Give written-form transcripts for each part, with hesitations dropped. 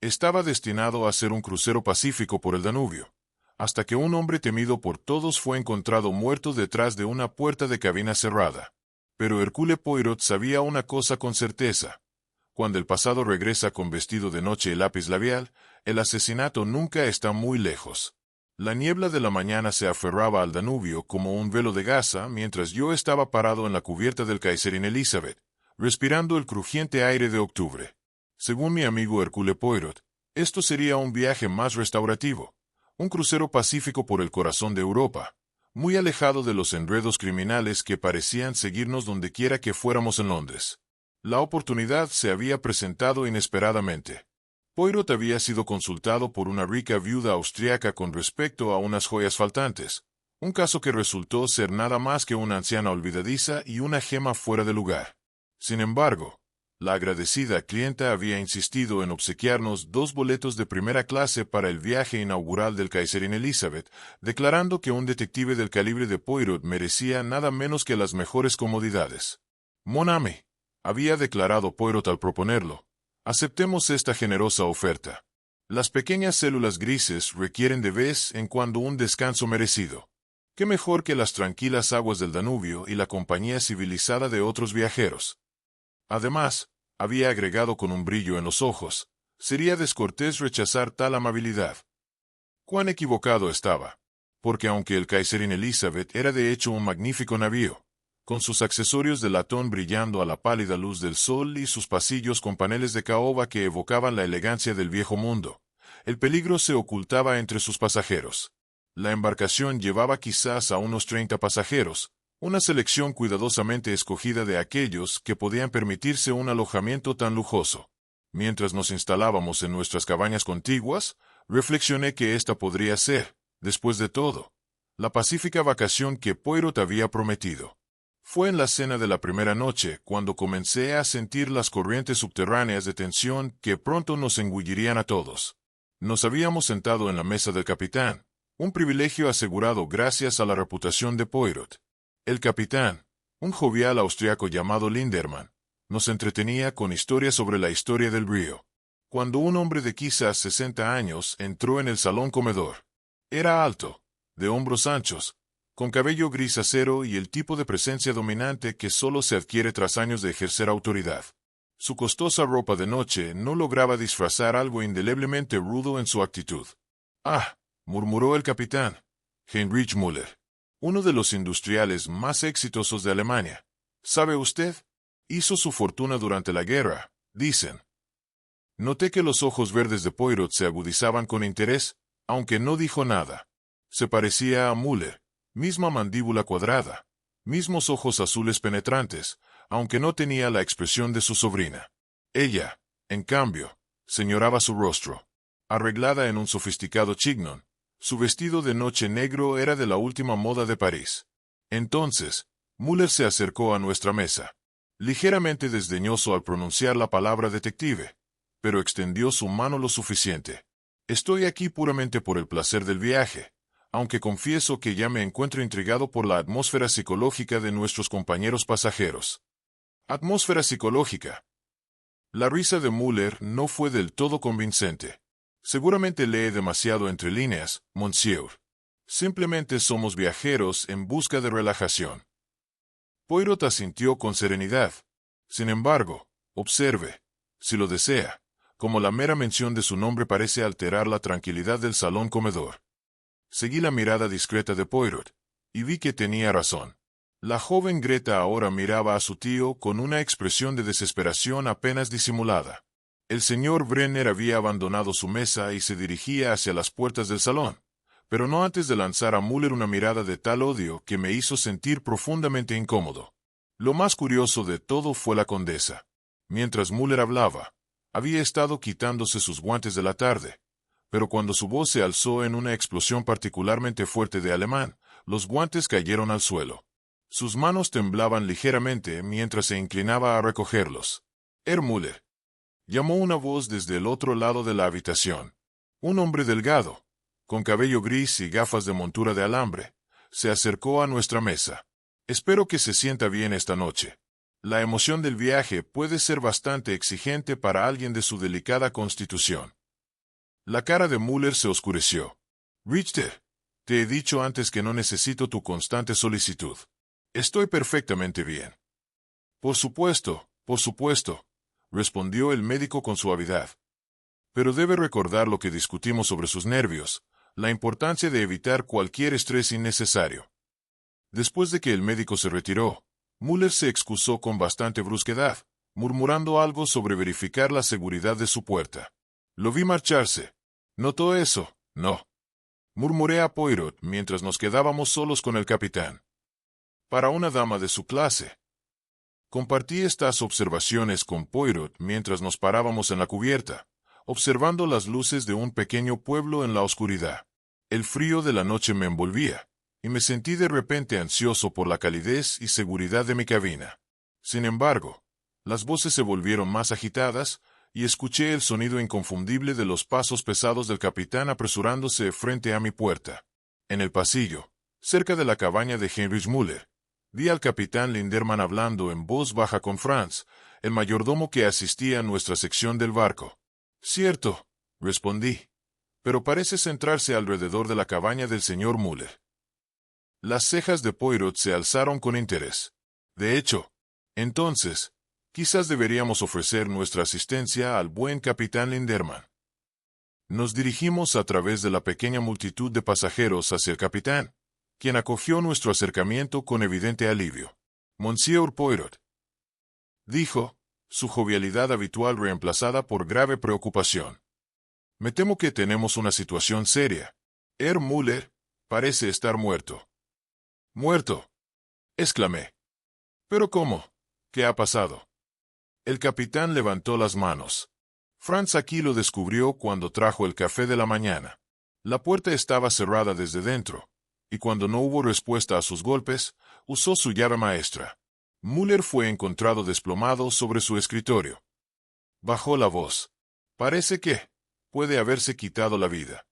Estaba destinado a ser un crucero pacífico por el Danubio, hasta que un hombre temido por todos fue encontrado muerto detrás de una puerta de cabina cerrada. Pero Hercule Poirot sabía una cosa con certeza. Cuando el pasado regresa con vestido de noche y lápiz labial, el asesinato nunca está muy lejos. La niebla de la mañana se aferraba al Danubio como un velo de gasa mientras yo estaba parado en la cubierta del Kaiserin Elizabeth, respirando el crujiente aire de octubre. Según mi amigo Hercule Poirot, esto sería un viaje más restaurativo, un crucero pacífico por el corazón de Europa, muy alejado de los enredos criminales que parecían seguirnos donde quiera que fuéramos en Londres. La oportunidad se había presentado inesperadamente. Poirot había sido consultado por una rica viuda austriaca con respecto a unas joyas faltantes, un caso que resultó ser nada más que una anciana olvidadiza y una gema fuera de lugar. Sin embargo, la agradecida clienta había insistido en obsequiarnos 2 boletos de primera clase para el viaje inaugural del Kaiserin Elizabeth, declarando que un detective del calibre de Poirot merecía nada menos que las mejores comodidades. Mon ami, había declarado Poirot al proponerlo, aceptemos esta generosa oferta. Las pequeñas células grises requieren de vez en cuando un descanso merecido. ¿Qué mejor que las tranquilas aguas del Danubio y la compañía civilizada de otros viajeros? Además, había agregado con un brillo en los ojos, sería descortés rechazar tal amabilidad. Cuán equivocado estaba, porque aunque el Kaiserin Elizabeth era de hecho un magnífico navío, con sus accesorios de latón brillando a la pálida luz del sol y sus pasillos con paneles de caoba que evocaban la elegancia del viejo mundo, el peligro se ocultaba entre sus pasajeros. La embarcación llevaba quizás a unos 30 pasajeros, una selección cuidadosamente escogida de aquellos que podían permitirse un alojamiento tan lujoso. Mientras nos instalábamos en nuestras cabañas contiguas, reflexioné que esta podría ser, después de todo, la pacífica vacación que Poirot había prometido. Fue en la cena de la primera noche cuando comencé a sentir las corrientes subterráneas de tensión que pronto nos engullirían a todos. Nos habíamos sentado en la mesa del capitán, un privilegio asegurado gracias a la reputación de Poirot. El capitán, un jovial austriaco llamado Linderman, nos entretenía con historias sobre la historia del río. Cuando un hombre de quizás 60 años entró en el salón comedor. Era alto, de hombros anchos, con cabello gris acero y el tipo de presencia dominante que solo se adquiere tras años de ejercer autoridad. Su costosa ropa de noche no lograba disfrazar algo indeleblemente rudo en su actitud. «Ah», murmuró el capitán, Heinrich Müller, uno de los industriales más exitosos de Alemania. ¿Sabe usted? Hizo su fortuna durante la guerra, dicen. Noté que los ojos verdes de Poirot se agudizaban con interés, aunque no dijo nada. Se parecía a Müller, misma mandíbula cuadrada, mismos ojos azules penetrantes, aunque no tenía la expresión de su sobrina. Ella, en cambio, señoraba su rostro. Arreglada en un sofisticado chignon, su vestido de noche negro era de la última moda de París. Entonces, Müller se acercó a nuestra mesa, ligeramente desdeñoso al pronunciar la palabra detective, pero extendió su mano lo suficiente. Estoy aquí puramente por el placer del viaje, aunque confieso que ya me encuentro intrigado por la atmósfera psicológica de nuestros compañeros pasajeros. Atmósfera psicológica. La risa de Müller no fue del todo convincente. Seguramente lee demasiado entre líneas, monsieur. Simplemente somos viajeros en busca de relajación. Poirot asintió con serenidad. Sin embargo, observe, si lo desea, como la mera mención de su nombre parece alterar la tranquilidad del salón comedor. Seguí la mirada discreta de Poirot, y vi que tenía razón. La joven Greta ahora miraba a su tío con una expresión de desesperación apenas disimulada. El señor Brenner había abandonado su mesa y se dirigía hacia las puertas del salón, pero no antes de lanzar a Müller una mirada de tal odio que me hizo sentir profundamente incómodo. Lo más curioso de todo fue la condesa. Mientras Müller hablaba, había estado quitándose sus guantes de la tarde, pero cuando su voz se alzó en una explosión particularmente fuerte de alemán, los guantes cayeron al suelo. Sus manos temblaban ligeramente mientras se inclinaba a recogerlos. Müller, llamó una voz desde el otro lado de la habitación. Un hombre delgado, con cabello gris y gafas de montura de alambre, se acercó a nuestra mesa. Espero que se sienta bien esta noche. La emoción del viaje puede ser bastante exigente para alguien de su delicada constitución. La cara de Muller se oscureció. Richter, te he dicho antes que no necesito tu constante solicitud. Estoy perfectamente bien. Por supuesto, respondió el médico con suavidad. Pero debe recordar lo que discutimos sobre sus nervios, la importancia de evitar cualquier estrés innecesario. Después de que el médico se retiró, Muller se excusó con bastante brusquedad, murmurando algo sobre verificar la seguridad de su puerta. Lo vi marcharse. ¿Notó eso? No. Murmuré a Poirot mientras nos quedábamos solos con el capitán. Para una dama de su clase. Compartí estas observaciones con Poirot mientras nos parábamos en la cubierta, observando las luces de un pequeño pueblo en la oscuridad. El frío de la noche me envolvía, y me sentí de repente ansioso por la calidez y seguridad de mi cabina. Sin embargo, las voces se volvieron más agitadas, y escuché el sonido inconfundible de los pasos pesados del capitán apresurándose frente a mi puerta. En el pasillo, cerca de la cabaña de Heinrich Müller, vi al capitán Linderman hablando en voz baja con Franz, el mayordomo que asistía a nuestra sección del barco. Cierto, respondí, pero parece centrarse alrededor de la cabaña del señor Müller. Las cejas de Poirot se alzaron con interés. De hecho, entonces, quizás deberíamos ofrecer nuestra asistencia al buen capitán Linderman. Nos dirigimos a través de la pequeña multitud de pasajeros hacia el capitán, quien acogió nuestro acercamiento con evidente alivio. Monsieur Poirot, dijo, su jovialidad habitual reemplazada por grave preocupación. Me temo que tenemos una situación seria. Herr Müller parece estar muerto. —¿Muerto? —exclamé. —¿Pero cómo? ¿Qué ha pasado? El capitán levantó las manos. Franz aquí lo descubrió cuando trajo el café de la mañana. La puerta estaba cerrada desde dentro, y cuando no hubo respuesta a sus golpes, usó su llave maestra. Müller fue encontrado desplomado sobre su escritorio. Bajó la voz. Parece que puede haberse quitado la vida.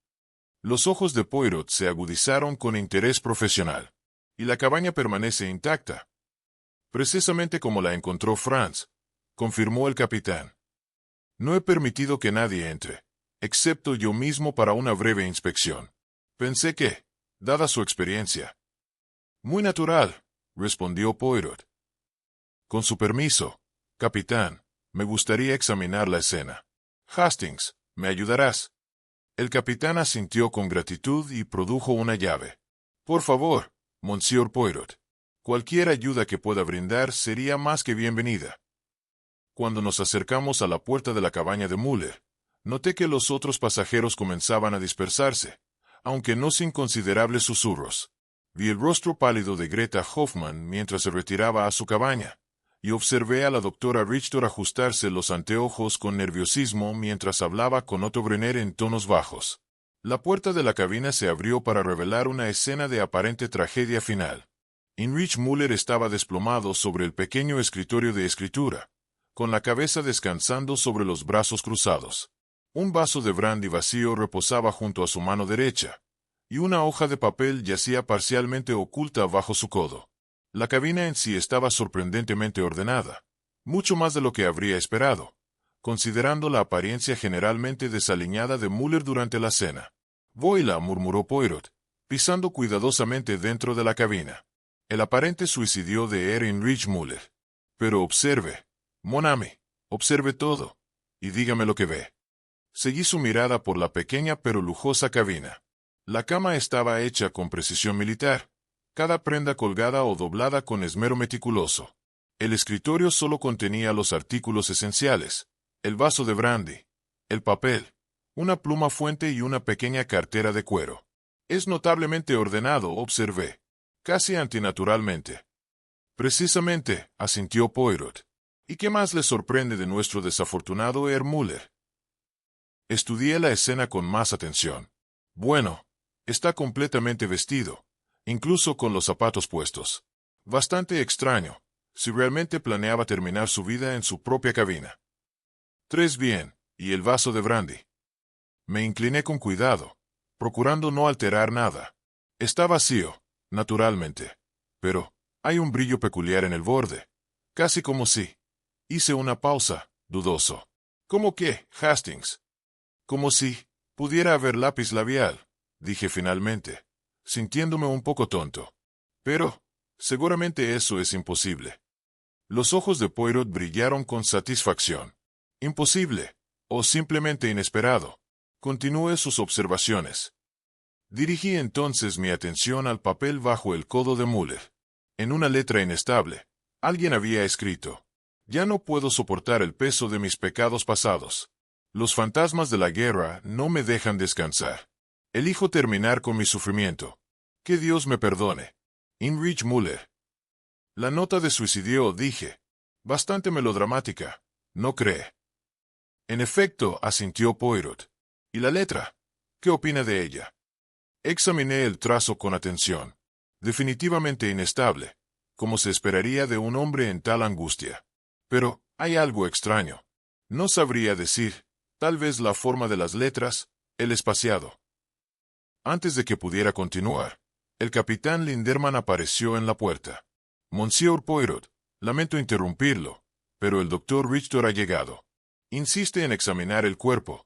Los ojos de Poirot se agudizaron con interés profesional. Y la cabaña permanece intacta. Precisamente como la encontró Franz, confirmó el capitán. No he permitido que nadie entre, excepto yo mismo para una breve inspección. Pensé que, dada su experiencia. Muy natural, respondió Poirot. Con su permiso, capitán, me gustaría examinar la escena. Hastings, ¿me ayudarás? El capitán asintió con gratitud y produjo una llave. Por favor, Monsieur Poirot. Cualquier ayuda que pueda brindar sería más que bienvenida. Cuando nos acercamos a la puerta de la cabaña de Müller, noté que los otros pasajeros comenzaban a dispersarse, aunque no sin considerables susurros. Vi el rostro pálido de Greta Hoffmann mientras se retiraba a su cabaña, y observé a la doctora Richter ajustarse los anteojos con nerviosismo mientras hablaba con Otto Brenner en tonos bajos. La puerta de la cabina se abrió para revelar una escena de aparente tragedia final. Heinrich Müller estaba desplomado sobre el pequeño escritorio de escritura, con la cabeza descansando sobre los brazos cruzados. Un vaso de brandy vacío reposaba junto a su mano derecha, y una hoja de papel yacía parcialmente oculta bajo su codo. La cabina en sí estaba sorprendentemente ordenada, mucho más de lo que habría esperado, considerando la apariencia generalmente desaliñada de Müller durante la cena. «Voila», murmuró Poirot, pisando cuidadosamente dentro de la cabina. El aparente suicidio de Heinrich Müller. Pero observe, mon ami, observe todo, y dígame lo que ve. Seguí su mirada por la pequeña pero lujosa cabina. La cama estaba hecha con precisión militar, cada prenda colgada o doblada con esmero meticuloso. El escritorio solo contenía los artículos esenciales, el vaso de brandy, el papel, una pluma fuente y una pequeña cartera de cuero. Es notablemente ordenado, observé, casi antinaturalmente. Precisamente, asintió Poirot. ¿Y qué más le sorprende de nuestro desafortunado Herr Müller? Estudié la escena con más atención. Bueno, está completamente vestido, incluso con los zapatos puestos. Bastante extraño, si realmente planeaba terminar su vida en su propia cabina. Tres bien, y el vaso de brandy. Me incliné con cuidado, procurando no alterar nada. Está vacío, naturalmente, pero hay un brillo peculiar en el borde, casi como si... Hice una pausa, dudoso. ¿Cómo qué, Hastings? Como si Pudiera haber lápiz labial, dije finalmente, sintiéndome un poco tonto. Pero, seguramente eso es imposible. Los ojos de Poirot brillaron con satisfacción. Imposible, o simplemente inesperado. Continúe sus observaciones. Dirigí entonces mi atención al papel bajo el codo de Müller. En una letra inestable, alguien había escrito: «Ya no puedo soportar el peso de mis pecados pasados. Los fantasmas de la guerra no me dejan descansar. Elijo terminar con mi sufrimiento. Que Dios me perdone. Heinrich Müller». La nota de suicidio, dije. Bastante melodramática, ¿no cree? En efecto, asintió Poirot. ¿Y la letra? ¿Qué opina de ella? Examiné el trazo con atención. Definitivamente inestable, como se esperaría de un hombre en tal angustia. Pero hay algo extraño. No sabría decir, tal vez la forma de las letras, el espaciado. Antes de que pudiera continuar, el capitán Linderman apareció en la puerta. «Monsieur Poirot, lamento interrumpirlo, pero el doctor Richter ha llegado. Insiste en examinar el cuerpo».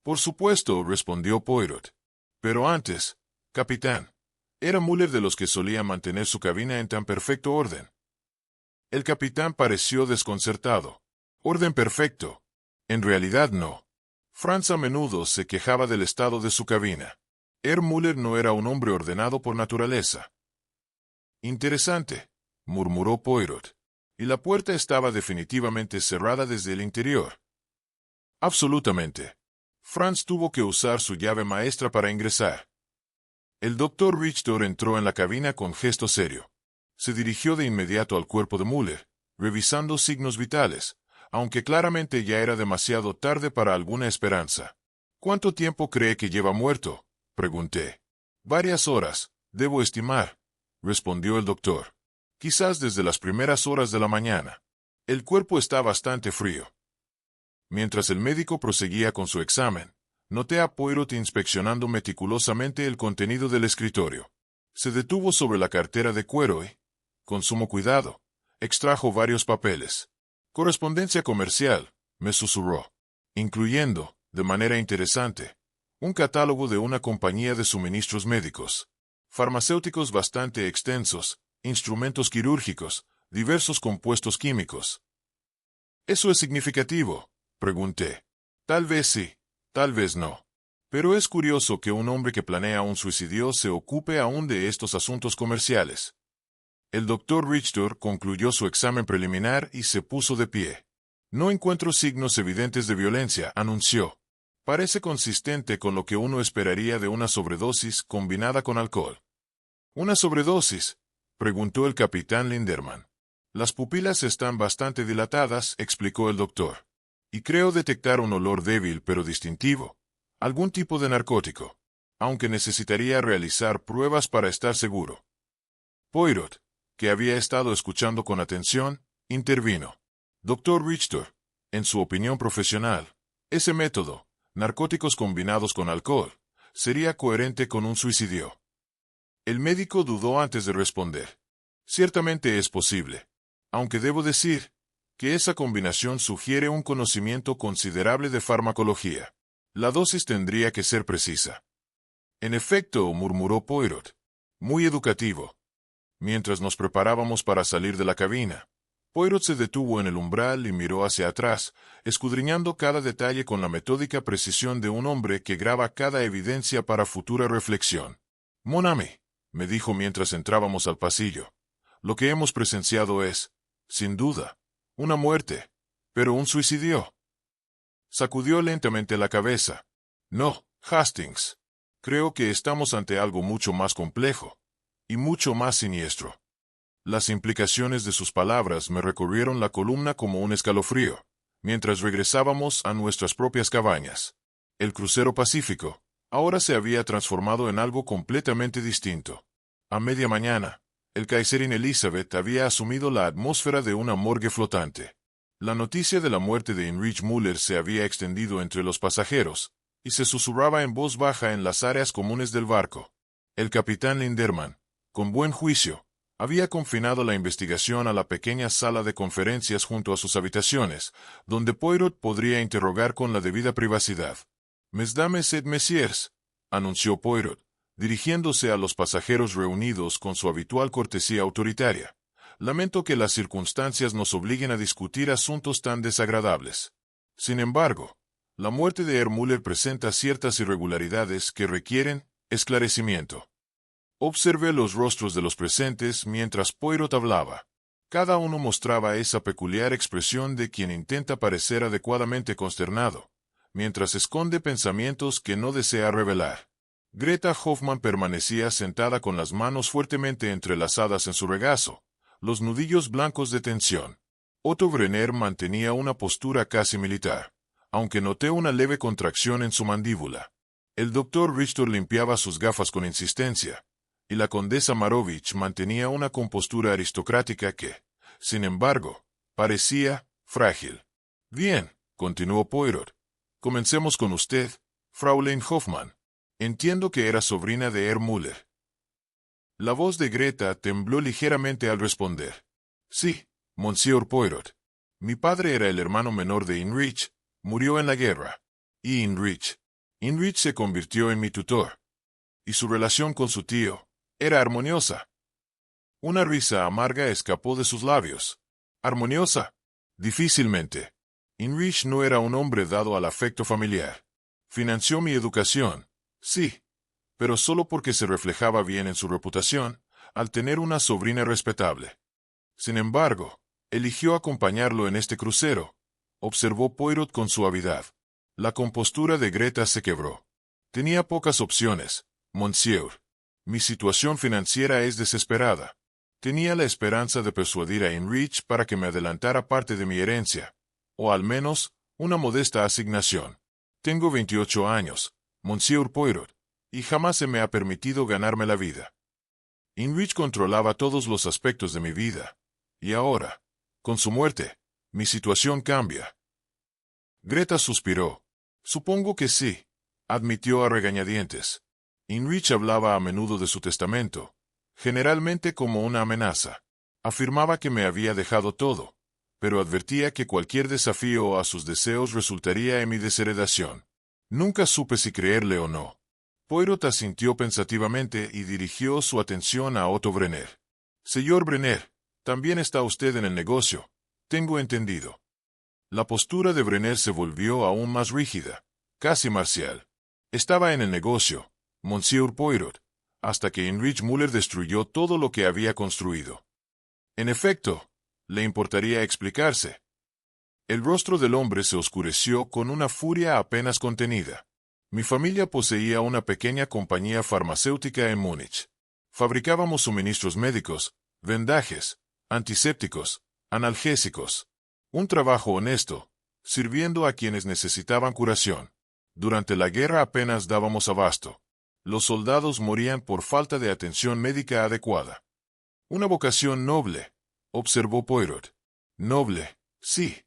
«Por supuesto», respondió Poirot. «Pero antes, capitán, ¿era Müller de los que solía mantener su cabina en tan perfecto orden?» El capitán pareció desconcertado. «¿Orden perfecto? En realidad no. Franz a menudo se quejaba del estado de su cabina. Müller no era un hombre ordenado por naturaleza». «Interesante», murmuró Poirot. «Y la puerta estaba definitivamente cerrada desde el interior». «Absolutamente. Franz tuvo que usar su llave maestra para ingresar». El doctor Richter entró en la cabina con gesto serio. Se dirigió de inmediato al cuerpo de Müller, revisando signos vitales, aunque claramente ya era demasiado tarde para alguna esperanza. «¿Cuánto tiempo cree que lleva muerto?», pregunté. «Varias horas, debo estimar», respondió el doctor. «Quizás desde las primeras horas de la mañana. El cuerpo está bastante frío». Mientras el médico proseguía con su examen, noté a Poirot inspeccionando meticulosamente el contenido del escritorio. Se detuvo sobre la cartera de cuero y, con sumo cuidado, extrajo varios papeles. «Correspondencia comercial», me susurró, incluyendo, de manera interesante, un catálogo de una compañía de suministros médicos, farmacéuticos bastante extensos, instrumentos quirúrgicos, diversos compuestos químicos. «¿Eso es significativo?», pregunté. «Tal vez sí, tal vez no. Pero es curioso que un hombre que planea un suicidio se ocupe aún de estos asuntos comerciales». El doctor Richter concluyó su examen preliminar y se puso de pie. «No encuentro signos evidentes de violencia», anunció. «Parece consistente con lo que uno esperaría de una sobredosis combinada con alcohol». «¿Una sobredosis?», preguntó el capitán Linderman. «Las pupilas están bastante dilatadas», explicó el doctor. «Y creo detectar un olor débil pero distintivo. Algún tipo de narcótico. Aunque necesitaría realizar pruebas para estar seguro». Poirot, que había estado escuchando con atención, intervino. «Doctor Richter, en su opinión profesional, ese método, narcóticos combinados con alcohol, sería coherente con un suicidio». El médico dudó antes de responder. «Ciertamente es posible. Aunque debo decir que esa combinación sugiere un conocimiento considerable de farmacología. La dosis tendría que ser precisa». «En efecto», murmuró Poirot. «Muy educativo». Mientras nos preparábamos para salir de la cabina, Poirot se detuvo en el umbral y miró hacia atrás, escudriñando cada detalle con la metódica precisión de un hombre que graba cada evidencia para futura reflexión. «Mon ami», me dijo mientras entrábamos al pasillo, «lo que hemos presenciado es, sin duda, una muerte, pero un suicidio». Sacudió lentamente la cabeza. «No, Hastings. Creo que estamos ante algo mucho más complejo y mucho más siniestro». Las implicaciones de sus palabras me recorrieron la columna como un escalofrío, mientras regresábamos a nuestras propias cabañas. El crucero Pacífico ahora se había transformado en algo completamente distinto. A media mañana, el Kaiserin Elizabeth había asumido la atmósfera de una morgue flotante. La noticia de la muerte de Heinrich Müller se había extendido entre los pasajeros, y se susurraba en voz baja en las áreas comunes del barco. El capitán Linderman, con buen juicio, había confinado la investigación a la pequeña sala de conferencias junto a sus habitaciones, donde Poirot podría interrogar con la debida privacidad. Mesdames et messieurs, anunció Poirot, dirigiéndose a los pasajeros reunidos con su habitual cortesía autoritaria. Lamento que las circunstancias nos obliguen a discutir asuntos tan desagradables. Sin embargo, la muerte de Herr Müller presenta ciertas irregularidades que requieren esclarecimiento. Observé los rostros de los presentes mientras Poirot hablaba. Cada uno mostraba esa peculiar expresión de quien intenta parecer adecuadamente consternado, mientras esconde pensamientos que no desea revelar. Greta Hoffmann permanecía sentada con las manos fuertemente entrelazadas en su regazo, los nudillos blancos de tensión. Otto Brenner mantenía una postura casi militar, aunque noté una leve contracción en su mandíbula. El doctor Richter limpiaba sus gafas con insistencia, y la condesa Marovich mantenía una compostura aristocrática que, sin embargo, parecía frágil. Bien, continuó Poirot. Comencemos con usted, Fraulein Hoffmann. Entiendo que era sobrina de Herr Müller. La voz de Greta tembló ligeramente al responder. Sí, Monsieur Poirot. Mi padre era el hermano menor de Heinrich, murió en la guerra. Y Heinrich se convirtió en mi tutor. Y su relación con su tío era armoniosa. Una risa amarga escapó de sus labios. ¿Armoniosa? Difícilmente. Heinrich no era un hombre dado al afecto familiar. Financió mi educación, sí, pero solo porque se reflejaba bien en su reputación, al tener una sobrina respetable. Sin embargo, eligió acompañarlo en este crucero, observó Poirot con suavidad. La compostura de Greta se quebró. Tenía pocas opciones, monsieur. Mi situación financiera es desesperada. Tenía la esperanza de persuadir a Heinrich para que me adelantara parte de mi herencia, o al menos, una modesta asignación. Tengo 28 años, Monsieur Poirot, y jamás se me ha permitido ganarme la vida. Heinrich controlaba todos los aspectos de mi vida, y ahora, con su muerte, mi situación cambia. Greta suspiró. Supongo que sí, admitió a regañadientes. Heinrich hablaba a menudo de su testamento, generalmente como una amenaza. Afirmaba que me había dejado todo, pero advertía que cualquier desafío a sus deseos resultaría en mi desheredación. Nunca supe si creerle o no. Poirot asintió pensativamente y dirigió su atención a Otto Brenner. Señor Brenner, también está usted en el negocio, tengo entendido. La postura de Brenner se volvió aún más rígida, casi marcial. Estaba en el negocio, Monsieur Poirot, hasta que Heinrich Müller destruyó todo lo que había construido. En efecto, ¿le importaría explicarse? El rostro del hombre se oscureció con una furia apenas contenida. Mi familia poseía una pequeña compañía farmacéutica en Múnich. Fabricábamos suministros médicos, vendajes, antisépticos, analgésicos. Un trabajo honesto, sirviendo a quienes necesitaban curación. Durante la guerra apenas dábamos abasto. Los soldados morían por falta de atención médica adecuada. Una vocación noble, observó Poirot. Noble, sí,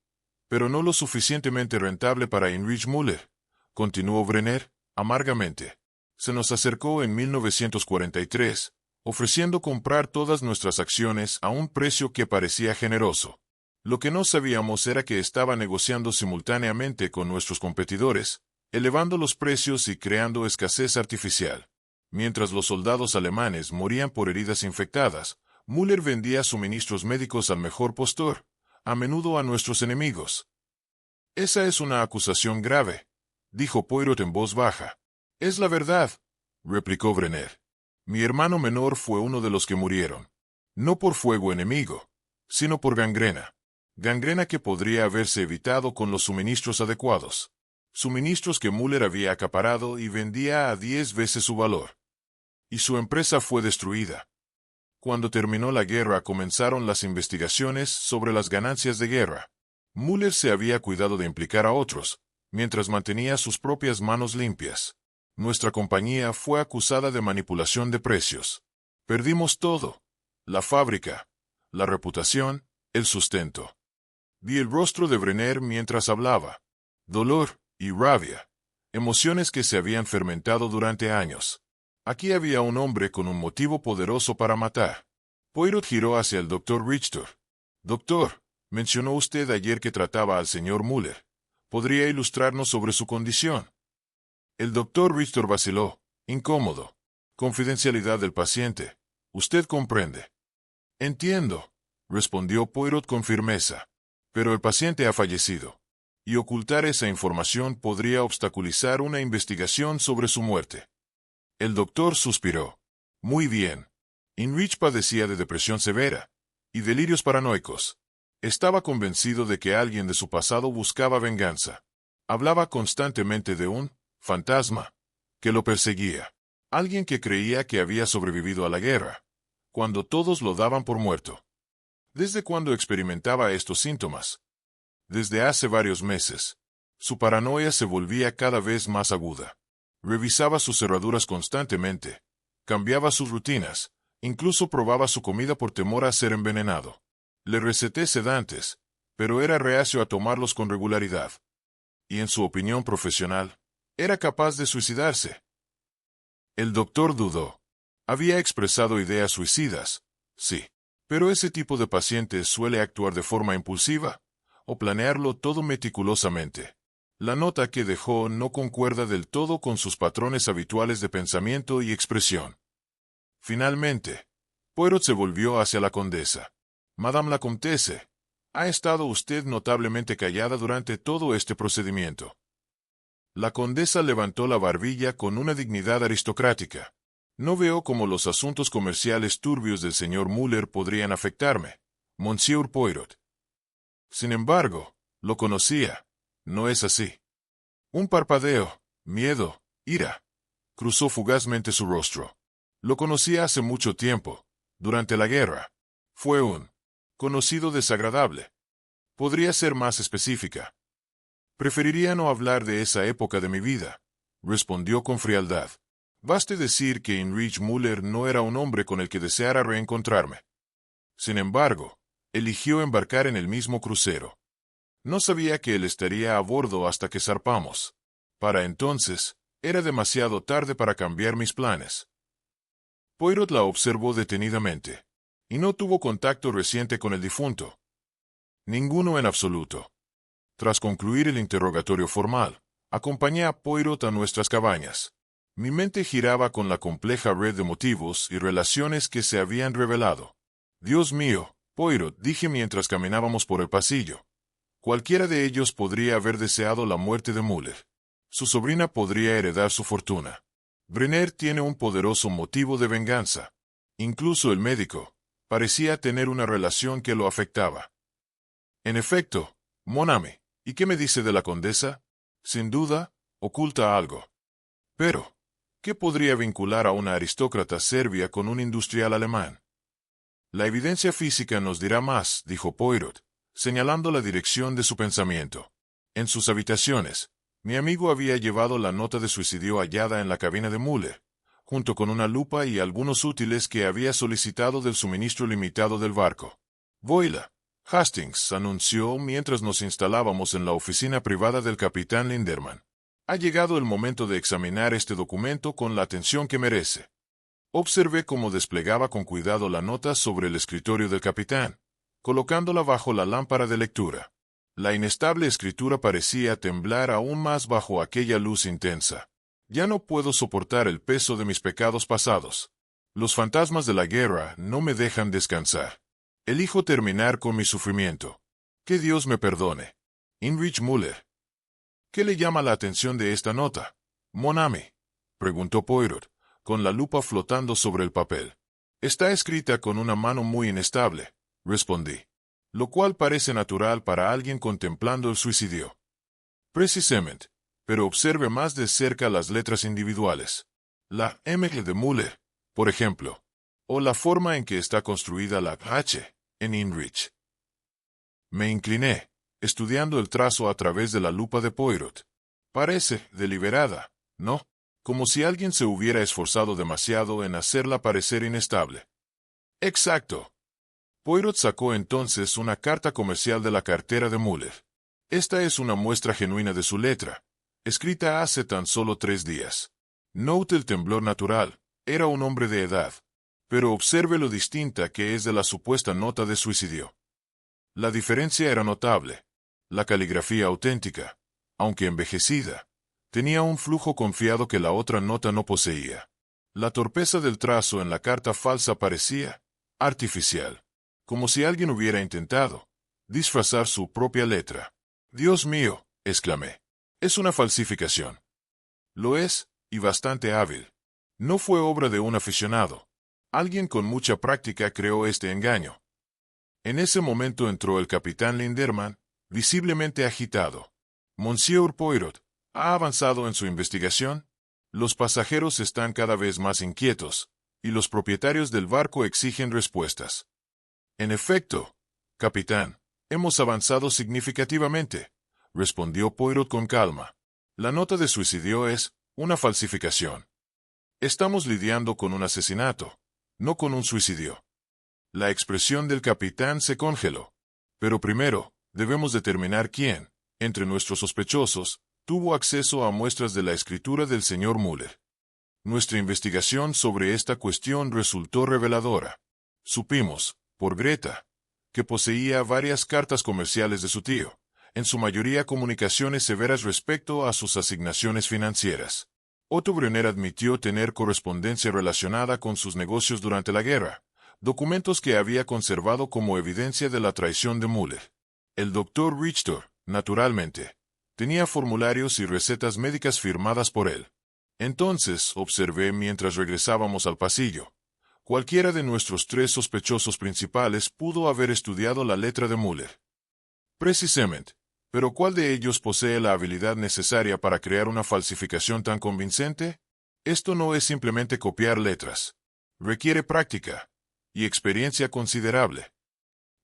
pero no lo suficientemente rentable para Heinrich Müller, continuó Brenner, amargamente. Se nos acercó en 1943, ofreciendo comprar todas nuestras acciones a un precio que parecía generoso. Lo que no sabíamos era que estaba negociando simultáneamente con nuestros competidores, elevando los precios y creando escasez artificial. Mientras los soldados alemanes morían por heridas infectadas, Müller vendía suministros médicos al mejor postor, a menudo a nuestros enemigos. Esa es una acusación grave, dijo Poirot en voz baja. Es la verdad, replicó Brenner. Mi hermano menor fue uno de los que murieron. No por fuego enemigo, sino por gangrena. Gangrena que podría haberse evitado con los suministros adecuados. Suministros que Müller había acaparado y vendía a 10 veces su valor. Y su empresa fue destruida. Cuando terminó la guerra comenzaron las investigaciones sobre las ganancias de guerra. Müller se había cuidado de implicar a otros, mientras mantenía sus propias manos limpias. Nuestra compañía fue acusada de manipulación de precios. Perdimos todo: la fábrica, la reputación, el sustento. Vi el rostro de Brenner mientras hablaba. Dolor y rabia, emociones que se habían fermentado durante años. Aquí había un hombre con un motivo poderoso para matar. Poirot giró hacia el doctor Richter. Doctor, mencionó usted ayer que trataba al señor Müller. ¿Podría ilustrarnos sobre su condición? El doctor Richter vaciló, incómodo. Confidencialidad del paciente. Usted comprende. Entiendo, respondió Poirot con firmeza. Pero el paciente ha fallecido. Y ocultar esa información podría obstaculizar una investigación sobre su muerte. El doctor suspiró. Muy bien. Heinrich padecía de depresión severa y delirios paranoicos. Estaba convencido de que alguien de su pasado buscaba venganza. Hablaba constantemente de un fantasma que lo perseguía. Alguien que creía que había sobrevivido a la guerra, cuando todos lo daban por muerto. ¿Desde cuándo experimentaba estos síntomas? Desde hace varios meses. Su paranoia se volvía cada vez más aguda. Revisaba sus cerraduras constantemente, cambiaba sus rutinas, incluso probaba su comida por temor a ser envenenado. Le receté sedantes, pero era reacio a tomarlos con regularidad. Y en su opinión profesional, era capaz de suicidarse. El doctor dudó. Había expresado ideas suicidas, sí, pero ese tipo de paciente suele actuar de forma impulsiva, o planearlo todo meticulosamente. La nota que dejó no concuerda del todo con sus patrones habituales de pensamiento y expresión. Finalmente, Poirot se volvió hacia la condesa. Madame la Comtesse, ha estado usted notablemente callada durante todo este procedimiento. La condesa levantó la barbilla con una dignidad aristocrática. No veo cómo los asuntos comerciales turbios del señor Müller podrían afectarme, Monsieur Poirot. Sin embargo, lo conocía. No es así. Un parpadeo, miedo, ira, cruzó fugazmente su rostro. Lo conocía hace mucho tiempo, durante la guerra. Fue un conocido desagradable. Podría ser más específica. Preferiría no hablar de esa época de mi vida, respondió con frialdad. Baste decir que Heinrich Müller no era un hombre con el que deseara reencontrarme. Sin embargo, eligió embarcar en el mismo crucero. No sabía que él estaría a bordo hasta que zarpamos. Para entonces, era demasiado tarde para cambiar mis planes. Poirot la observó detenidamente. Y no tuvo contacto reciente con el difunto. Ninguno en absoluto. Tras concluir el interrogatorio formal, acompañé a Poirot a nuestras cabañas. Mi mente giraba con la compleja red de motivos y relaciones que se habían revelado. Dios mío, Poirot, dije mientras caminábamos por el pasillo. Cualquiera de ellos podría haber deseado la muerte de Müller. Su sobrina podría heredar su fortuna. Brenner tiene un poderoso motivo de venganza. Incluso el médico parecía tener una relación que lo afectaba. En efecto, mon ami, ¿y qué me dice de la condesa? Sin duda, oculta algo. Pero, ¿qué podría vincular a una aristócrata serbia con un industrial alemán? La evidencia física nos dirá más, dijo Poirot, señalando la dirección de su pensamiento. En sus habitaciones, mi amigo había llevado la nota de suicidio hallada en la cabina de Müller, junto con una lupa y algunos útiles que había solicitado del suministro limitado del barco. Voila, Hastings anunció mientras nos instalábamos en la oficina privada del capitán Linderman. Ha llegado el momento de examinar este documento con la atención que merece. Observé cómo desplegaba con cuidado la nota sobre el escritorio del capitán, colocándola bajo la lámpara de lectura. La inestable escritura parecía temblar aún más bajo aquella luz intensa. Ya no puedo soportar el peso de mis pecados pasados. Los fantasmas de la guerra no me dejan descansar. Elijo terminar con mi sufrimiento. Que Dios me perdone. Heinrich Müller. ¿Qué le llama la atención de esta nota, mon ami?, preguntó Poirot, con la lupa flotando sobre el papel. Está escrita con una mano muy inestable, respondí, lo cual parece natural para alguien contemplando el suicidio. Precisamente, pero observe más de cerca las letras individuales. La M de Müller, por ejemplo, o la forma en que está construida la H en Heinrich. Me incliné, estudiando el trazo a través de la lupa de Poirot. Parece deliberada, ¿no? Como si alguien se hubiera esforzado demasiado en hacerla parecer inestable. Exacto. Poirot sacó entonces una carta comercial de la cartera de Müller. Esta es una muestra genuina de su letra, escrita hace tan solo 3 días. Note el temblor natural, era un hombre de edad. Pero observe lo distinta que es de la supuesta nota de suicidio. La diferencia era notable. La caligrafía auténtica, aunque envejecida, Tenía un flujo confiado que la otra nota no poseía. La torpeza del trazo en la carta falsa parecía artificial, como si alguien hubiera intentado disfrazar su propia letra. «Dios mío», exclamé. «Es una falsificación». Lo es, y bastante hábil. No fue obra de un aficionado. Alguien con mucha práctica creó este engaño. En ese momento entró el capitán Linderman, visiblemente agitado. «Monsieur Poirot, ¿ha avanzado en su investigación? Los pasajeros están cada vez más inquietos, y los propietarios del barco exigen respuestas». «En efecto, capitán, hemos avanzado significativamente», respondió Poirot con calma. «La nota de suicidio es una falsificación. Estamos lidiando con un asesinato, no con un suicidio». La expresión del capitán se congeló. «Pero primero, debemos determinar quién, entre nuestros sospechosos, tuvo acceso a muestras de la escritura del señor Müller». Nuestra investigación sobre esta cuestión resultó reveladora. Supimos, por Greta, que poseía varias cartas comerciales de su tío, en su mayoría comunicaciones severas respecto a sus asignaciones financieras. Otto Brenner admitió tener correspondencia relacionada con sus negocios durante la guerra, documentos que había conservado como evidencia de la traición de Müller. El doctor Richter, naturalmente, tenía formularios y recetas médicas firmadas por él. Entonces, observé mientras regresábamos al pasillo, cualquiera de nuestros tres sospechosos principales pudo haber estudiado la letra de Müller. Precisamente, pero ¿cuál de ellos posee la habilidad necesaria para crear una falsificación tan convincente? Esto no es simplemente copiar letras. Requiere práctica y experiencia considerable.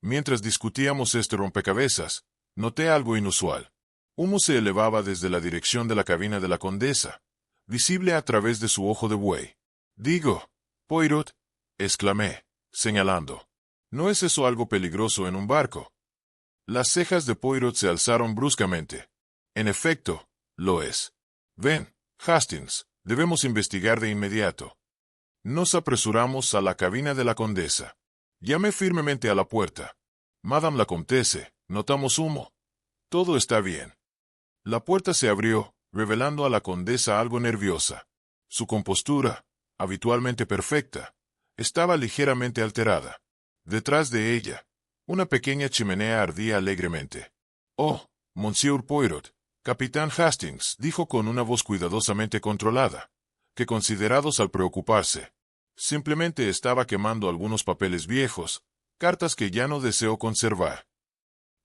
Mientras discutíamos este rompecabezas, noté algo inusual. Humo se elevaba desde la dirección de la cabina de la condesa, visible a través de su ojo de buey. «Digo, Poirot», exclamé, señalando. «¿No es eso algo peligroso en un barco?» Las cejas de Poirot se alzaron bruscamente. «En efecto, lo es. Ven, Hastings, debemos investigar de inmediato». Nos apresuramos a la cabina de la condesa. Llamé firmemente a la puerta. «Madame la Comtesse, notamos humo. Todo está bien». La puerta se abrió, revelando a la condesa algo nerviosa. Su compostura, habitualmente perfecta, estaba ligeramente alterada. Detrás de ella, una pequeña chimenea ardía alegremente. «Oh, Monsieur Poirot, capitán Hastings», dijo con una voz cuidadosamente controlada, que considerados al preocuparse, simplemente estaba quemando algunos papeles viejos, cartas que ya no deseo conservar.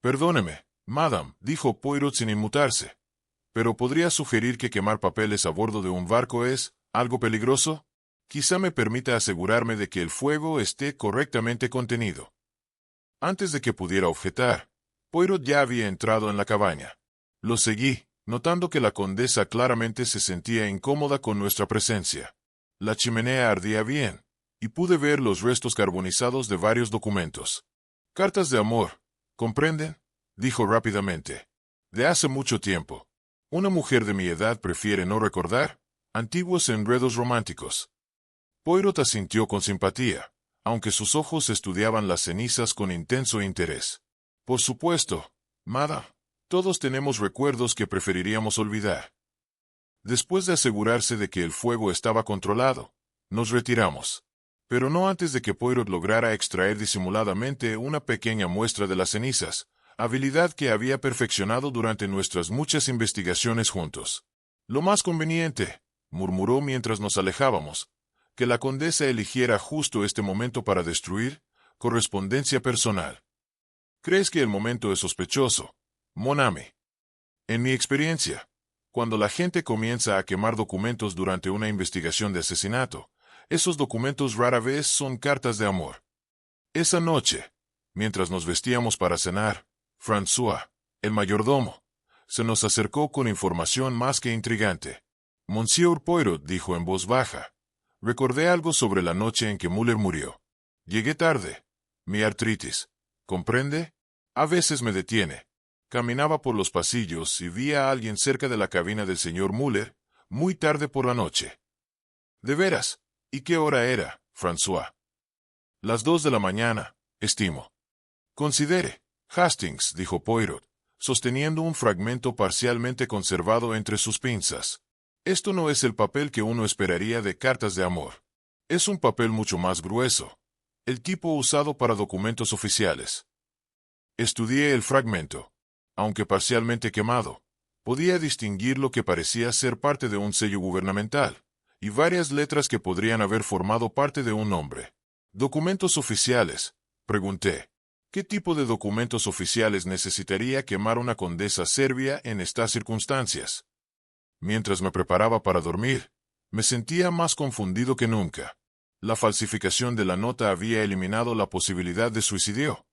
«Perdóneme, madame», dijo Poirot sin inmutarse, «pero ¿podría sugerir que quemar papeles a bordo de un barco es algo peligroso? Quizá me permita asegurarme de que el fuego esté correctamente contenido». Antes de que pudiera objetar, Poirot ya había entrado en la cabaña. Lo seguí, notando que la condesa claramente se sentía incómoda con nuestra presencia. La chimenea ardía bien, y pude ver los restos carbonizados de varios documentos. «Cartas de amor, ¿comprenden?», dijo rápidamente. «De hace mucho tiempo. Una mujer de mi edad prefiere no recordar antiguos enredos románticos». Poirot asintió con simpatía, aunque sus ojos estudiaban las cenizas con intenso interés. «Por supuesto, madame. Todos tenemos recuerdos que preferiríamos olvidar». Después de asegurarse de que el fuego estaba controlado, nos retiramos. Pero no antes de que Poirot lograra extraer disimuladamente una pequeña muestra de las cenizas, habilidad que había perfeccionado durante nuestras muchas investigaciones juntos. «Lo más conveniente», murmuró mientras nos alejábamos, «que la condesa eligiera justo este momento para destruir correspondencia personal». «¿Crees que el momento es sospechoso, mon ami?» «En mi experiencia, cuando la gente comienza a quemar documentos durante una investigación de asesinato, esos documentos rara vez son cartas de amor». Esa noche, mientras nos vestíamos para cenar, François, el mayordomo, se nos acercó con información más que intrigante. «Monsieur Poirot», dijo en voz baja, «recordé algo sobre la noche en que Müller murió. Llegué tarde. Mi artritis. ¿Comprende? A veces me detiene. Caminaba por los pasillos y vi a alguien cerca de la cabina del señor Müller, muy tarde por la noche». «¿De veras? ¿Y qué hora era, François?» «Las 2 de la mañana, estimo». «Considere, Hastings», dijo Poirot, sosteniendo un fragmento parcialmente conservado entre sus pinzas. Esto no es el papel que uno esperaría de cartas de amor. Es un papel mucho más grueso, el tipo usado para documentos oficiales. Estudié el fragmento. Aunque parcialmente quemado, podía distinguir lo que parecía ser parte de un sello gubernamental, y varias letras que podrían haber formado parte de un nombre. ¿Documentos oficiales?, pregunté. ¿Qué tipo de documentos oficiales necesitaría quemar una condesa serbia en estas circunstancias? Mientras me preparaba para dormir, me sentía más confundido que nunca. La falsificación de la nota había eliminado la posibilidad de suicidio,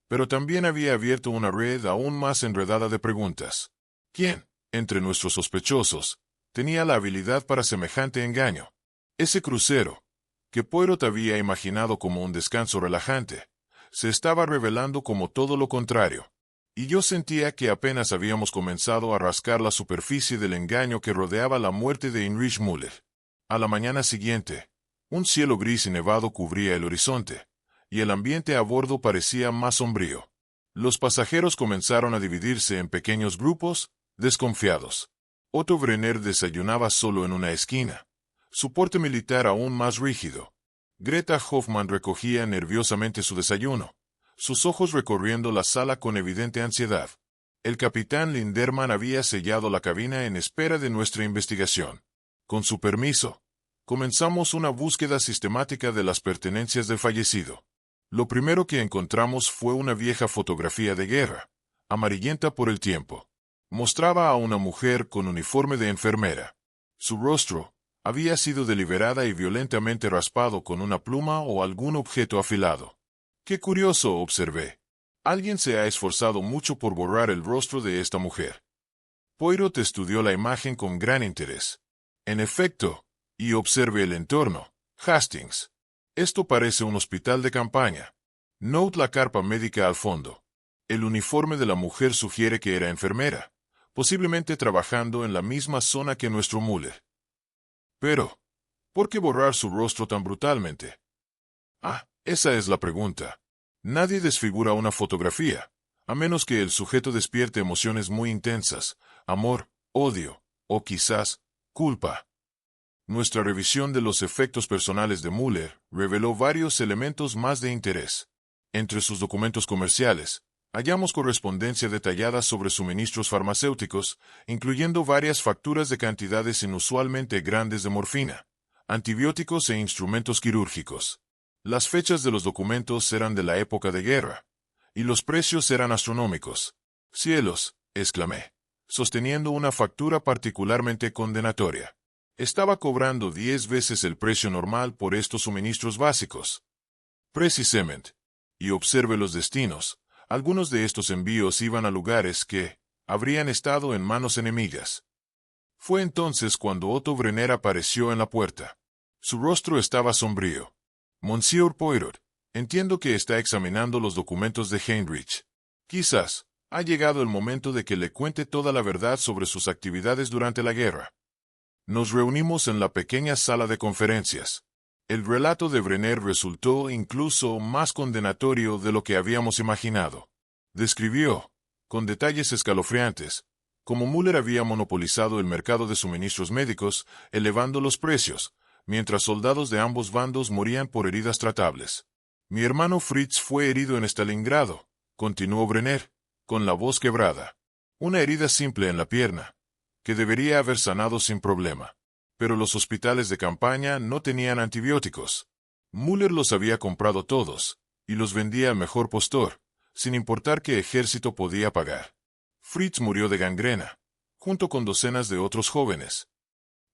pero también había abierto una red aún más enredada de preguntas. ¿Quién, entre nuestros sospechosos, tenía la habilidad para semejante engaño? Ese crucero, que Poirot había imaginado como un descanso relajante, se estaba revelando como todo lo contrario, y yo sentía que apenas habíamos comenzado a rascar la superficie del engaño que rodeaba la muerte de Heinrich Müller. A la mañana siguiente, un cielo gris y nevado cubría el horizonte, y el ambiente a bordo parecía más sombrío. Los pasajeros comenzaron a dividirse en pequeños grupos, desconfiados. Otto Brenner desayunaba solo en una esquina, su porte militar aún más rígido. Greta Hoffmann recogía nerviosamente su desayuno, sus ojos recorriendo la sala con evidente ansiedad. El capitán Linderman había sellado la cabina en espera de nuestra investigación. Con su permiso, comenzamos una búsqueda sistemática de las pertenencias del fallecido. Lo primero que encontramos fue una vieja fotografía de guerra, amarillenta por el tiempo. Mostraba a una mujer con uniforme de enfermera. Su rostro había sido deliberada y violentamente raspado con una pluma o algún objeto afilado. ¡Qué curioso!, observé. Alguien se ha esforzado mucho por borrar el rostro de esta mujer. Poirot estudió la imagen con gran interés. En efecto, y observe el entorno. Hastings. Esto parece un hospital de campaña. Note la carpa médica al fondo. El uniforme de la mujer sugiere que era enfermera, posiblemente trabajando en la misma zona que nuestro Müller. Pero, ¿por qué borrar su rostro tan brutalmente? Esa es la pregunta. Nadie desfigura una fotografía, a menos que el sujeto despierte emociones muy intensas, amor, odio, o quizás, culpa. Nuestra revisión de los efectos personales de Müller reveló varios elementos más de interés. Entre sus documentos comerciales, hallamos correspondencia detallada sobre suministros farmacéuticos, incluyendo varias facturas de cantidades inusualmente grandes de morfina, antibióticos e instrumentos quirúrgicos. Las fechas de los documentos eran de la época de guerra, y los precios eran astronómicos. ¡Cielos!, exclamé, sosteniendo una factura particularmente condenatoria. Estaba cobrando 10 veces el precio normal por estos suministros básicos. Precisamente. Y observe los destinos. Algunos de estos envíos iban a lugares que habrían estado en manos enemigas. Fue entonces cuando Otto Brenner apareció en la puerta. Su rostro estaba sombrío. Monsieur Poirot, entiendo que está examinando los documentos de Heinrich. Quizás ha llegado el momento de que le cuente toda la verdad sobre sus actividades durante la guerra. Nos reunimos en la pequeña sala de conferencias. El relato de Brenner resultó incluso más condenatorio de lo que habíamos imaginado. Describió, con detalles escalofriantes, cómo Müller había monopolizado el mercado de suministros médicos, elevando los precios, mientras soldados de ambos bandos morían por heridas tratables. Mi hermano Fritz fue herido en Stalingrado, continuó Brenner, con la voz quebrada. Una herida simple en la pierna, que debería haber sanado sin problema. Pero los hospitales de campaña no tenían antibióticos. Müller los había comprado todos, y los vendía al mejor postor, sin importar qué ejército podía pagar. Fritz murió de gangrena, junto con docenas de otros jóvenes.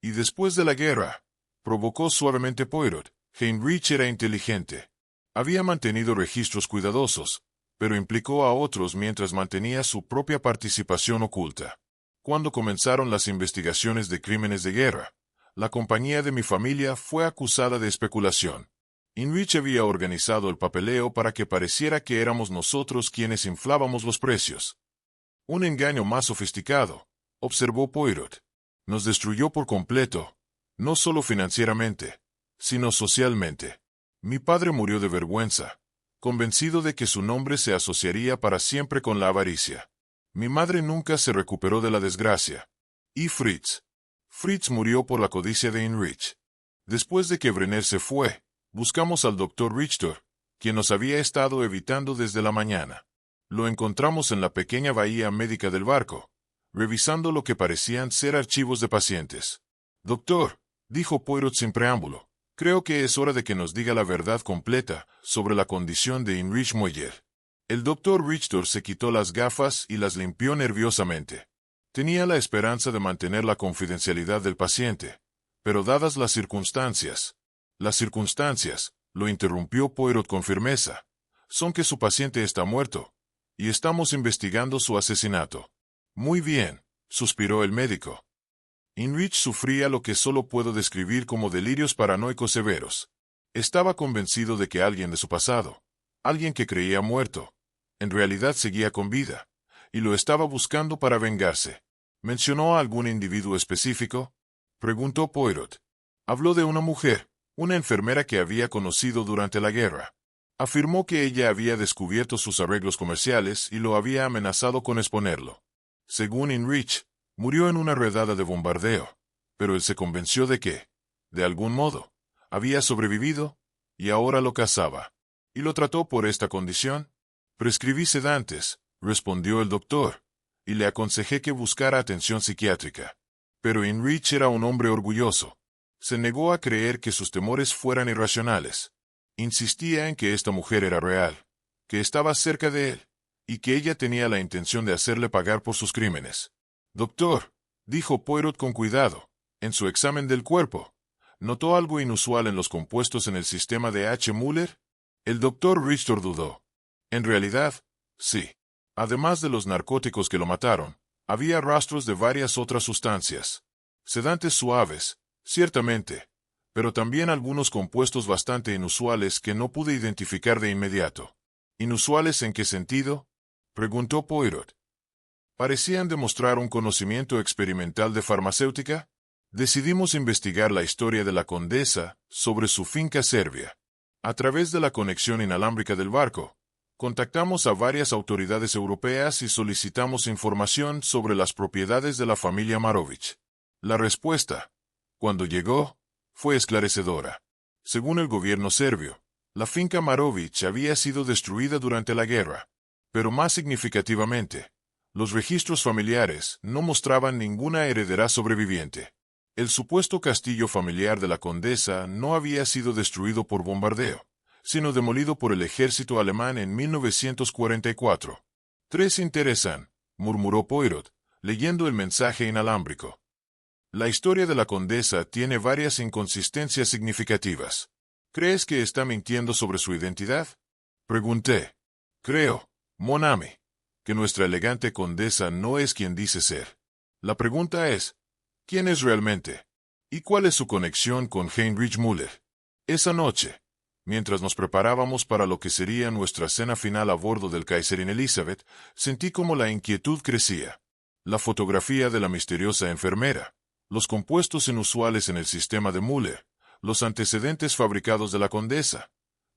Y después de la guerra, provocó suavemente Poirot, Heinrich era inteligente. Había mantenido registros cuidadosos, pero implicó a otros mientras mantenía su propia participación oculta. Cuando comenzaron las investigaciones de crímenes de guerra, la compañía de mi familia fue acusada de especulación. Heinrich había organizado el papeleo para que pareciera que éramos nosotros quienes inflábamos los precios. Un engaño más sofisticado, observó Poirot. Nos destruyó por completo, no solo financieramente, sino socialmente. Mi padre murió de vergüenza, convencido de que su nombre se asociaría para siempre con la avaricia. Mi madre nunca se recuperó de la desgracia. Y Fritz. Fritz murió por la codicia de Heinrich. Después de que Brenner se fue, buscamos al doctor Richter, quien nos había estado evitando desde la mañana. Lo encontramos en la pequeña bahía médica del barco, revisando lo que parecían ser archivos de pacientes. Doctor, dijo Poirot sin preámbulo, creo que es hora de que nos diga la verdad completa sobre la condición de Heinrich Moeller. El doctor Richter se quitó las gafas y las limpió nerviosamente. Tenía la esperanza de mantener la confidencialidad del paciente, pero dadas las circunstancias, lo interrumpió Poirot con firmeza, son que su paciente está muerto, y estamos investigando su asesinato. Muy bien, suspiró el médico. Heinrich sufría lo que solo puedo describir como delirios paranoicos severos. Estaba convencido de que alguien de su pasado, alguien que creía muerto, en realidad seguía con vida, y lo estaba buscando para vengarse. ¿Mencionó a algún individuo específico?, preguntó Poirot. Habló de una mujer, una enfermera que había conocido durante la guerra. Afirmó que ella había descubierto sus arreglos comerciales y lo había amenazado con exponerlo. Según Heinrich, murió en una redada de bombardeo, pero él se convenció de que, de algún modo, había sobrevivido, y ahora lo cazaba. ¿Y lo trató por esta condición? Prescribí sedantes, respondió el doctor, y le aconsejé que buscara atención psiquiátrica. Pero Heinrich era un hombre orgulloso. Se negó a creer que sus temores fueran irracionales. Insistía en que esta mujer era real, que estaba cerca de él, y que ella tenía la intención de hacerle pagar por sus crímenes. Doctor, dijo Poirot con cuidado, en su examen del cuerpo, ¿notó algo inusual en los compuestos en el sistema de H. Müller? El doctor Richter dudó. En realidad, sí. Además de los narcóticos que lo mataron, había rastros de varias otras sustancias. Sedantes suaves, ciertamente, pero también algunos compuestos bastante inusuales que no pude identificar de inmediato. ¿Inusuales en qué sentido?, preguntó Poirot. ¿Parecían demostrar un conocimiento experimental de farmacéutica? Decidimos investigar la historia de la condesa sobre su finca serbia. A través de la conexión inalámbrica del barco, contactamos a varias autoridades europeas y solicitamos información sobre las propiedades de la familia Marovich. La respuesta, cuando llegó, fue esclarecedora. Según el gobierno serbio, la finca Marovich había sido destruida durante la guerra, pero más significativamente, los registros familiares no mostraban ninguna heredera sobreviviente. El supuesto castillo familiar de la condesa no había sido destruido por bombardeo, sino demolido por el ejército alemán en 1944. «Tres interesan», murmuró Poirot, leyendo el mensaje inalámbrico. La historia de la condesa tiene varias inconsistencias significativas. ¿Crees que está mintiendo sobre su identidad?, pregunté. Creo, mon ami, que nuestra elegante condesa no es quien dice ser. La pregunta es, ¿quién es realmente? ¿Y cuál es su conexión con Heinrich Müller? Esa noche, mientras nos preparábamos para lo que sería nuestra cena final a bordo del Kaiserin Elizabeth, sentí como la inquietud crecía. La fotografía de la misteriosa enfermera, los compuestos inusuales en el sistema de Müller, los antecedentes fabricados de la condesa.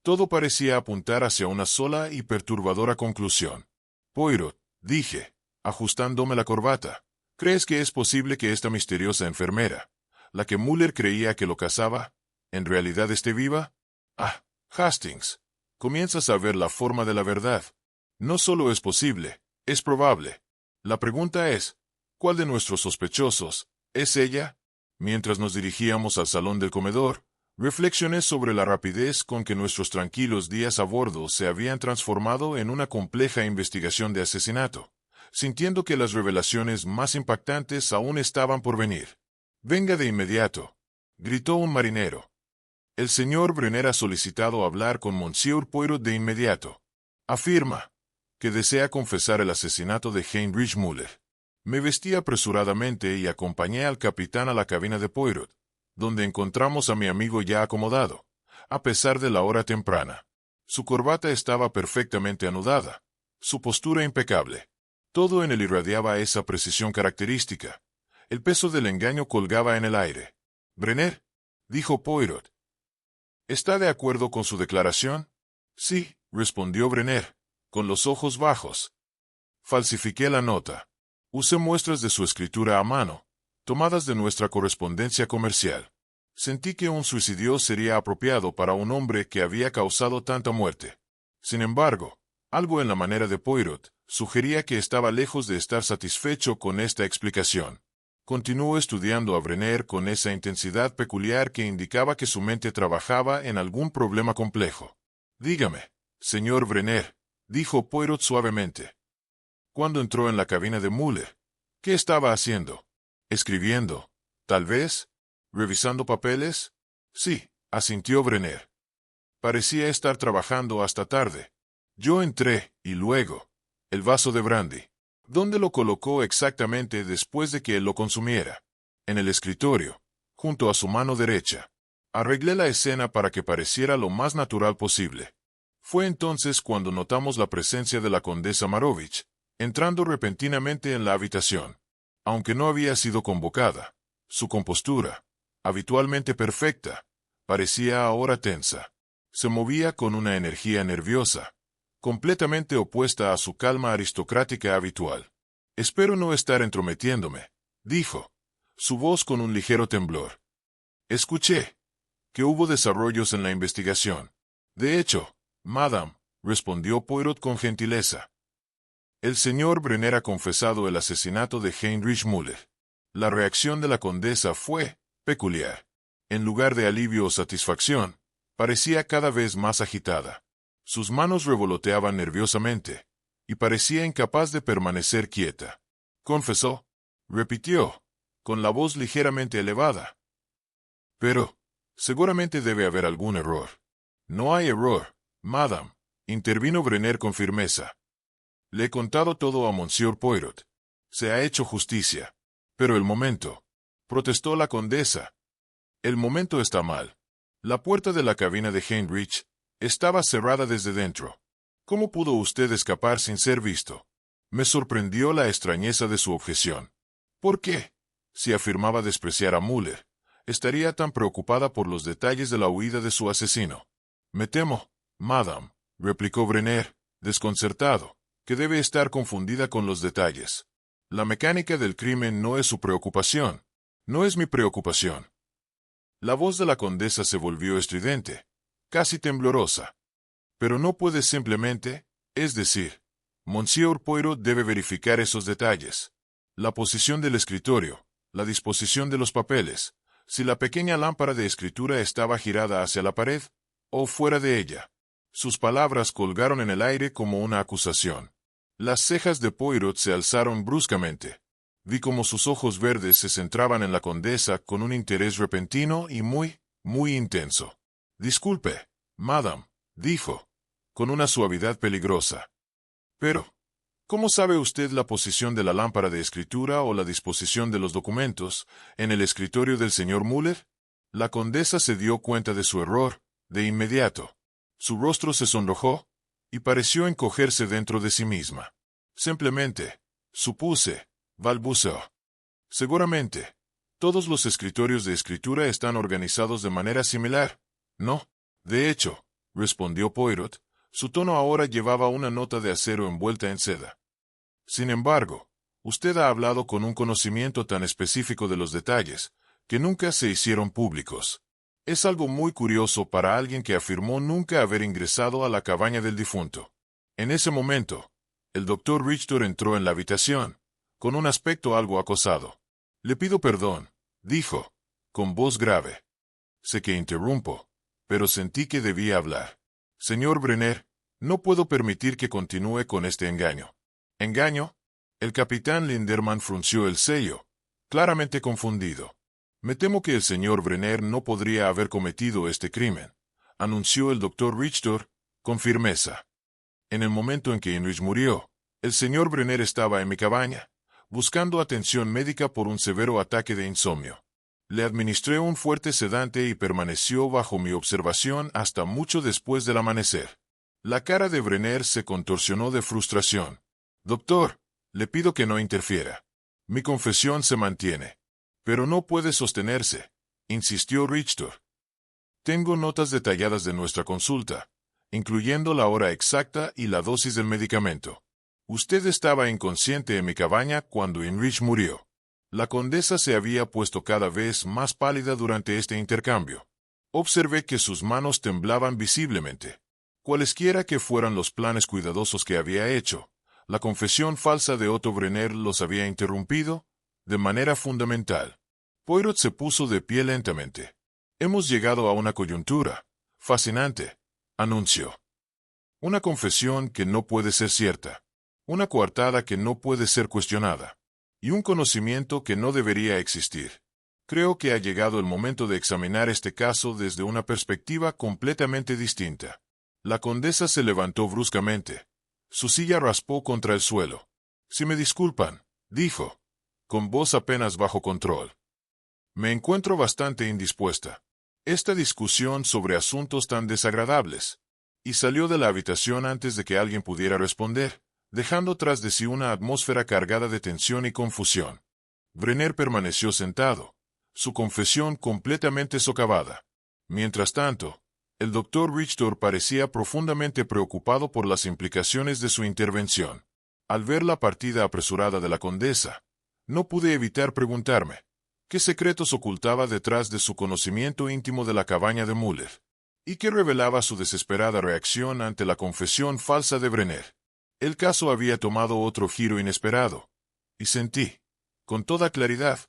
Todo parecía apuntar hacia una sola y perturbadora conclusión. Poirot, dije, ajustándome la corbata, ¿crees que es posible que esta misteriosa enfermera, la que Müller creía que lo cazaba, en realidad esté viva? Ah, Hastings, comienzas a ver la forma de la verdad. No solo es posible, es probable. La pregunta es, ¿cuál de nuestros sospechosos es ella? Mientras nos dirigíamos al salón del comedor, reflexioné sobre la rapidez con que nuestros tranquilos días a bordo se habían transformado en una compleja investigación de asesinato, sintiendo que las revelaciones más impactantes aún estaban por venir. «Venga de inmediato», gritó un marinero. «El señor Brenner ha solicitado hablar con Monsieur Poirot de inmediato. Afirma que desea confesar el asesinato de Heinrich Müller». Me vestí apresuradamente y acompañé al capitán a la cabina de Poirot, donde encontramos a mi amigo ya acomodado, a pesar de la hora temprana. Su corbata estaba perfectamente anudada, su postura impecable. Todo en él irradiaba esa precisión característica. El peso del engaño colgaba en el aire. «Brenner», dijo Poirot, ¿está de acuerdo con su declaración? Sí, respondió Brenner, con los ojos bajos. Falsifiqué la nota. Usé muestras de su escritura a mano, tomadas de nuestra correspondencia comercial. Sentí que un suicidio sería apropiado para un hombre que había causado tanta muerte. Sin embargo, algo en la manera de Poirot sugería que estaba lejos de estar satisfecho con esta explicación. Continuó estudiando a Brenner con esa intensidad peculiar que indicaba que su mente trabajaba en algún problema complejo. «Dígame, señor Brenner», dijo Poirot suavemente. Cuando entró en la cabina de Muller, ¿qué estaba haciendo? ¿Escribiendo? ¿Tal vez? ¿Revisando papeles? Sí, asintió Brenner. Parecía estar trabajando hasta tarde. Yo entré, y luego, el vaso de brandy. ¿Dónde lo colocó exactamente después de que él lo consumiera? En el escritorio, junto a su mano derecha. Arreglé la escena para que pareciera lo más natural posible. Fue entonces cuando notamos la presencia de la condesa Marovich, entrando repentinamente en la habitación. Aunque no había sido convocada, su compostura, habitualmente perfecta, parecía ahora tensa. Se movía con una energía nerviosa, completamente opuesta a su calma aristocrática habitual. «Espero no estar entrometiéndome», dijo, su voz con un ligero temblor. «Escuché que hubo desarrollos en la investigación. De hecho, madame», respondió Poirot con gentileza. «El señor Brenner ha confesado el asesinato de Heinrich Müller». La reacción de la condesa fue peculiar. En lugar de alivio o satisfacción, parecía cada vez más agitada. Sus manos revoloteaban nerviosamente, y parecía incapaz de permanecer quieta. «¿Confesó?», repitió, con la voz ligeramente elevada. «Pero, seguramente debe haber algún error». «No hay error, madame», intervino Brenner con firmeza. «Le he contado todo a Monsieur Poirot. Se ha hecho justicia». «Pero el momento», protestó la condesa. «El momento está mal. La puerta de la cabina de Heinrich estaba cerrada desde dentro. ¿Cómo pudo usted escapar sin ser visto?» Me sorprendió la extrañeza de su objeción. ¿Por qué? Si afirmaba despreciar a Müller, estaría tan preocupada por los detalles de la huida de su asesino. «Me temo, madame», replicó Brenner, desconcertado, «que debe estar confundida con los detalles. La mecánica del crimen no es su preocupación. No es mi preocupación». La voz de la condesa se volvió estridente, casi temblorosa. «Pero no puede simplemente, es decir, Monsieur Poirot debe verificar esos detalles. La posición del escritorio, la disposición de los papeles, si la pequeña lámpara de escritura estaba girada hacia la pared, o fuera de ella». Sus palabras colgaron en el aire como una acusación. Las cejas de Poirot se alzaron bruscamente. Vi como sus ojos verdes se centraban en la condesa con un interés repentino y muy intenso. «Disculpe, madame», dijo, con una suavidad peligrosa. «Pero, ¿cómo sabe usted la posición de la lámpara de escritura o la disposición de los documentos en el escritorio del señor Müller?» La condesa se dio cuenta de su error, de inmediato. Su rostro se sonrojó, y pareció encogerse dentro de sí misma. «Simplemente, supuse», balbuceó. «Seguramente, todos los escritorios de escritura están organizados de manera similar, ¿no?» «De hecho», respondió Poirot, su tono ahora llevaba una nota de acero envuelta en seda. «Sin embargo, usted ha hablado con un conocimiento tan específico de los detalles, que nunca se hicieron públicos. Es algo muy curioso para alguien que afirmó nunca haber ingresado a la cabaña del difunto». En ese momento, el doctor Richter entró en la habitación, con un aspecto algo acosado. «Le pido perdón», dijo, con voz grave. «Sé que interrumpo, pero sentí que debía hablar. Señor Brenner, no puedo permitir que continúe con este engaño». «¿Engaño?» El capitán Linderman frunció el ceño, claramente confundido. «Me temo que el señor Brenner no podría haber cometido este crimen», anunció el doctor Richter, con firmeza. «En el momento en que Heinrich murió, el señor Brenner estaba en mi cabaña, buscando atención médica por un severo ataque de insomnio. Le administré un fuerte sedante y permaneció bajo mi observación hasta mucho después del amanecer». La cara de Brenner se contorsionó de frustración. «Doctor, le pido que no interfiera. Mi confesión se mantiene». «Pero no puede sostenerse», insistió Richter. «Tengo notas detalladas de nuestra consulta, incluyendo la hora exacta y la dosis del medicamento. Usted estaba inconsciente en mi cabaña cuando Heinrich murió. La condesa se había puesto cada vez más pálida durante este intercambio. Observé que sus manos temblaban visiblemente. Cualesquiera que fueran los planes cuidadosos que había hecho, la confesión falsa de Otto Brenner los había interrumpido de manera fundamental. Poirot se puso de pie lentamente. Hemos llegado a una coyuntura fascinante, anunció. Una confesión que no puede ser cierta. Una coartada que no puede ser cuestionada. Y un conocimiento que no debería existir. Creo que ha llegado el momento de examinar este caso desde una perspectiva completamente distinta. La condesa se levantó bruscamente. Su silla raspó contra el suelo. Si me disculpan, dijo, con voz apenas bajo control. Me encuentro bastante indispuesta. Esta discusión sobre asuntos tan desagradables. Y salió de la habitación antes de que alguien pudiera responder, dejando tras de sí una atmósfera cargada de tensión y confusión. Brenner permaneció sentado, su confesión completamente socavada. Mientras tanto, el doctor Richter parecía profundamente preocupado por las implicaciones de su intervención. Al ver la partida apresurada de la condesa, no pude evitar preguntarme, ¿qué secretos ocultaba detrás de su conocimiento íntimo de la cabaña de Müller? ¿Y qué revelaba su desesperada reacción ante la confesión falsa de Brenner? El caso había tomado otro giro inesperado, y sentí, con toda claridad,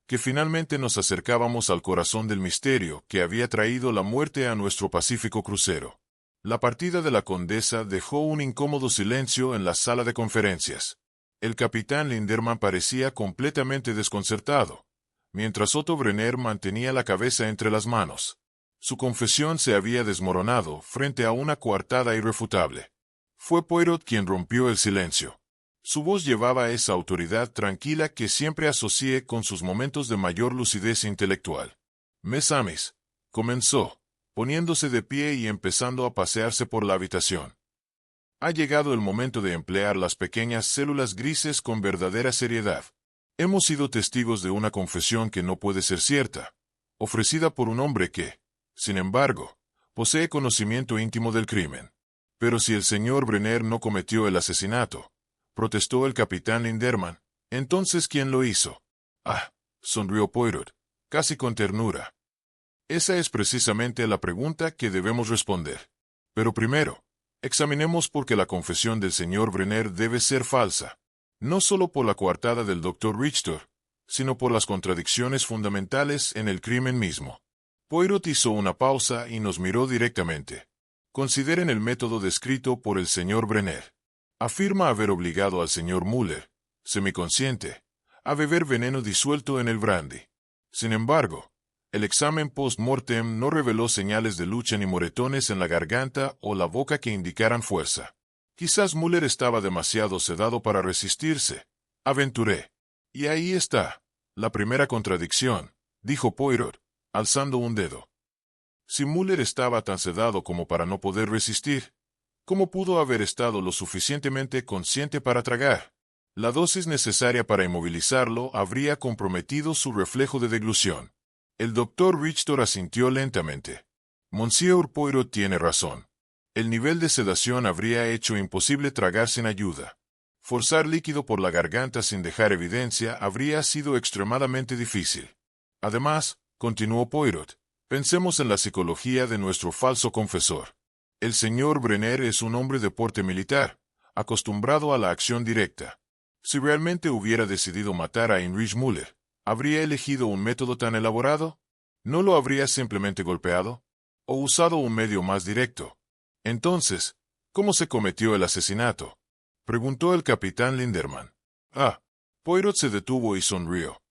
que finalmente nos acercábamos al corazón del misterio que había traído la muerte a nuestro pacífico crucero. La partida de la condesa dejó un incómodo silencio en la sala de conferencias. El capitán Linderman parecía completamente desconcertado, mientras Otto Brenner mantenía la cabeza entre las manos. Su confesión se había desmoronado frente a una coartada irrefutable. Fue Poirot quien rompió el silencio. Su voz llevaba esa autoridad tranquila que siempre asocié con sus momentos de mayor lucidez intelectual. Mes Amis, comenzó, poniéndose de pie y empezando a pasearse por la habitación. Ha llegado el momento de emplear las pequeñas células grises con verdadera seriedad. Hemos sido testigos de una confesión que no puede ser cierta, ofrecida por un hombre que, sin embargo, posee conocimiento íntimo del crimen. Pero si el señor Brenner no cometió el asesinato, protestó el capitán Linderman, entonces ¿quién lo hizo? Ah, sonrió Poirot, casi con ternura. Esa es precisamente la pregunta que debemos responder. Pero primero, examinemos por qué la confesión del señor Brenner debe ser falsa. No solo por la coartada del Dr. Richter, sino por las contradicciones fundamentales en el crimen mismo. Poirot hizo una pausa y nos miró directamente. Consideren el método descrito por el señor Brenner. Afirma haber obligado al señor Müller, semiconsciente, a beber veneno disuelto en el brandy. Sin embargo, el examen post-mortem no reveló señales de lucha ni moretones en la garganta o la boca que indicaran fuerza. Quizás Müller estaba demasiado sedado para resistirse, aventuré. Y ahí está, la primera contradicción, dijo Poirot, alzando un dedo. Si Müller estaba tan sedado como para no poder resistir, ¿cómo pudo haber estado lo suficientemente consciente para tragar? La dosis necesaria para inmovilizarlo habría comprometido su reflejo de deglución. El doctor Richter asintió lentamente. Monsieur Poirot tiene razón. El nivel de sedación habría hecho imposible tragar sin ayuda. Forzar líquido por la garganta sin dejar evidencia habría sido extremadamente difícil. Además, continuó Poirot, pensemos en la psicología de nuestro falso confesor. El señor Brenner es un hombre de porte militar, acostumbrado a la acción directa. Si realmente hubiera decidido matar a Heinrich Müller, ¿habría elegido un método tan elaborado? ¿No lo habría simplemente golpeado? ¿O usado un medio más directo? Entonces, ¿cómo se cometió el asesinato? Preguntó el capitán Linderman. Ah, Poirot se detuvo y sonrió.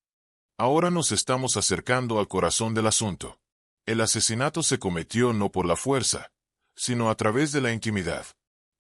Ahora nos estamos acercando al corazón del asunto. El asesinato se cometió no por la fuerza, sino a través de la intimidad.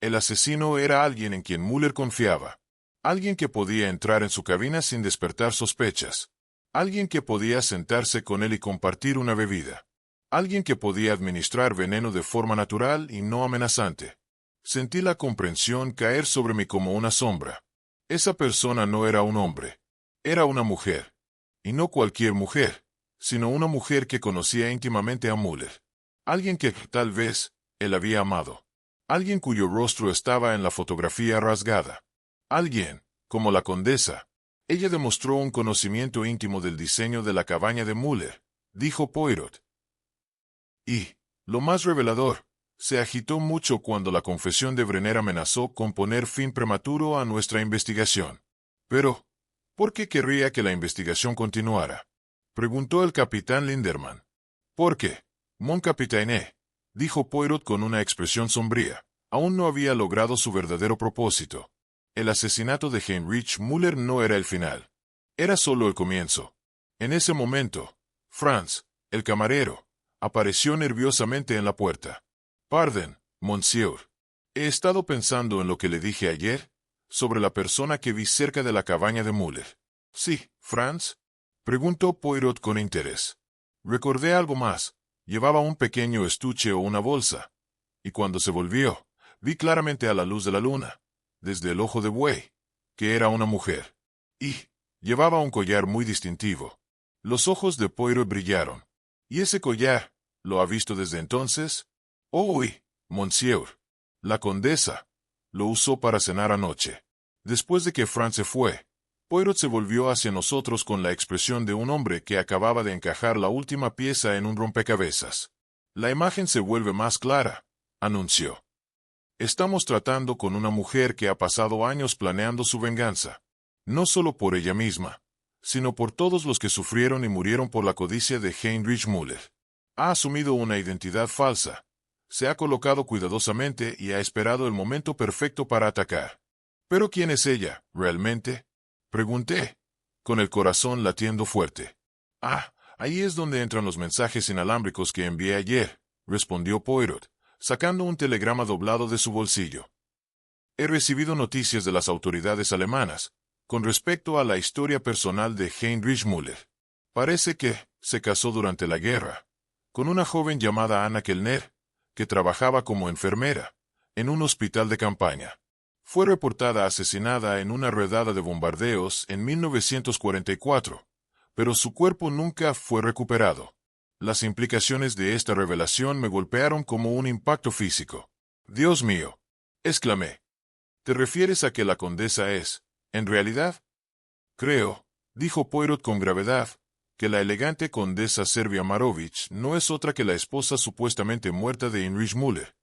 El asesino era alguien en quien Müller confiaba. Alguien que podía entrar en su cabina sin despertar sospechas. Alguien que podía sentarse con él y compartir una bebida. Alguien que podía administrar veneno de forma natural y no amenazante. Sentí la comprensión caer sobre mí como una sombra. Esa persona no era un hombre. Era una mujer. Y no cualquier mujer, sino una mujer que conocía íntimamente a Müller. Alguien que, tal vez, él había amado. Alguien cuyo rostro estaba en la fotografía rasgada. Alguien, como la condesa. Ella demostró un conocimiento íntimo del diseño de la cabaña de Muller, dijo Poirot. Y, lo más revelador, se agitó mucho cuando la confesión de Brenner amenazó con poner fin prematuro a nuestra investigación. Pero, ¿por qué querría que la investigación continuara?, preguntó el capitán Linderman. ¿Por qué, mon capitaine?, dijo Poirot con una expresión sombría. Aún no había logrado su verdadero propósito. El asesinato de Heinrich Müller no era el final. Era solo el comienzo. En ese momento, Franz, el camarero, apareció nerviosamente en la puerta. «Pardon, monsieur. He estado pensando en lo que le dije ayer, sobre la persona que vi cerca de la cabaña de Müller». «Sí, Franz», preguntó Poirot con interés. Recordé algo más. Llevaba un pequeño estuche o una bolsa. Y cuando se volvió, vi claramente a la luz de la luna, desde el ojo de buey, que era una mujer. Y llevaba un collar muy distintivo. Los ojos de Poirot brillaron. «¿Y ese collar, lo ha visto desde entonces?» «Oh, oui, monsieur. La condesa lo usó para cenar anoche». Después de que Franz se fue, Poirot se volvió hacia nosotros con la expresión de un hombre que acababa de encajar la última pieza en un rompecabezas. «La imagen se vuelve más clara», anunció. «Estamos tratando con una mujer que ha pasado años planeando su venganza, no solo por ella misma, sino por todos los que sufrieron y murieron por la codicia de Heinrich Müller. Ha asumido una identidad falsa, se ha colocado cuidadosamente y ha esperado el momento perfecto para atacar». «¿Pero quién es ella, realmente?», pregunté, con el corazón latiendo fuerte. «Ah, ahí es donde entran los mensajes inalámbricos que envié ayer», respondió Poirot, sacando un telegrama doblado de su bolsillo. «He recibido noticias de las autoridades alemanas con respecto a la historia personal de Heinrich Müller. Parece que se casó durante la guerra con una joven llamada Anna Kellner, que trabajaba como enfermera en un hospital de campaña. Fue reportada asesinada en una redada de bombardeos en 1944, pero su cuerpo nunca fue recuperado. Las implicaciones de esta revelación me golpearon como un impacto físico. «Dios mío», exclamé. «¿Te refieres a que la condesa es, en realidad?» «Creo», dijo Poirot con gravedad, «que la elegante condesa Servia Marovich no es otra que la esposa supuestamente muerta de Heinrich Müller,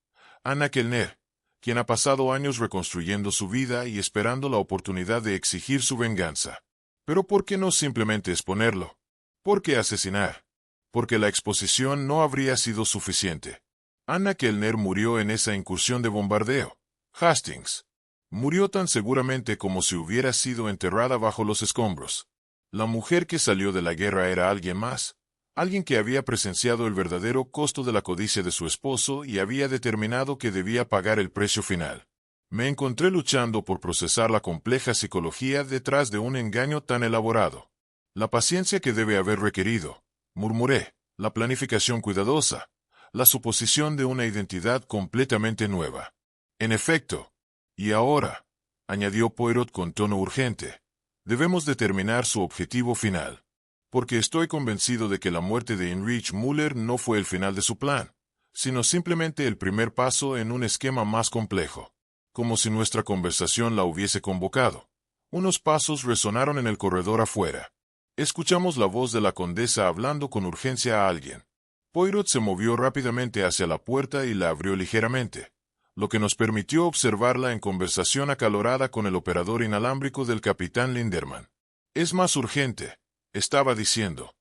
Anna Kellner, quien ha pasado años reconstruyendo su vida y esperando la oportunidad de exigir su venganza. Pero ¿por qué no simplemente exponerlo? ¿Por qué asesinar? Porque la exposición no habría sido suficiente. Anna Kellner murió en esa incursión de bombardeo. Hastings murió tan seguramente como si hubiera sido enterrada bajo los escombros. La mujer que salió de la guerra era alguien más, alguien que había presenciado el verdadero costo de la codicia de su esposo y había determinado que debía pagar el precio final. Me encontré luchando por procesar la compleja psicología detrás de un engaño tan elaborado. La paciencia que debe haber requerido, murmuré, la planificación cuidadosa, la suposición de una identidad completamente nueva. En efecto, y ahora, añadió Poirot con tono urgente, debemos determinar su objetivo final. Porque estoy convencido de que la muerte de Heinrich Müller no fue el final de su plan, sino simplemente el primer paso en un esquema más complejo. Como si nuestra conversación la hubiese convocado. Unos pasos resonaron en el corredor afuera. Escuchamos la voz de la condesa hablando con urgencia a alguien. Poirot se movió rápidamente hacia la puerta y la abrió ligeramente, lo que nos permitió observarla en conversación acalorada con el operador inalámbrico del capitán Linderman. «Es más urgente», estaba diciendo.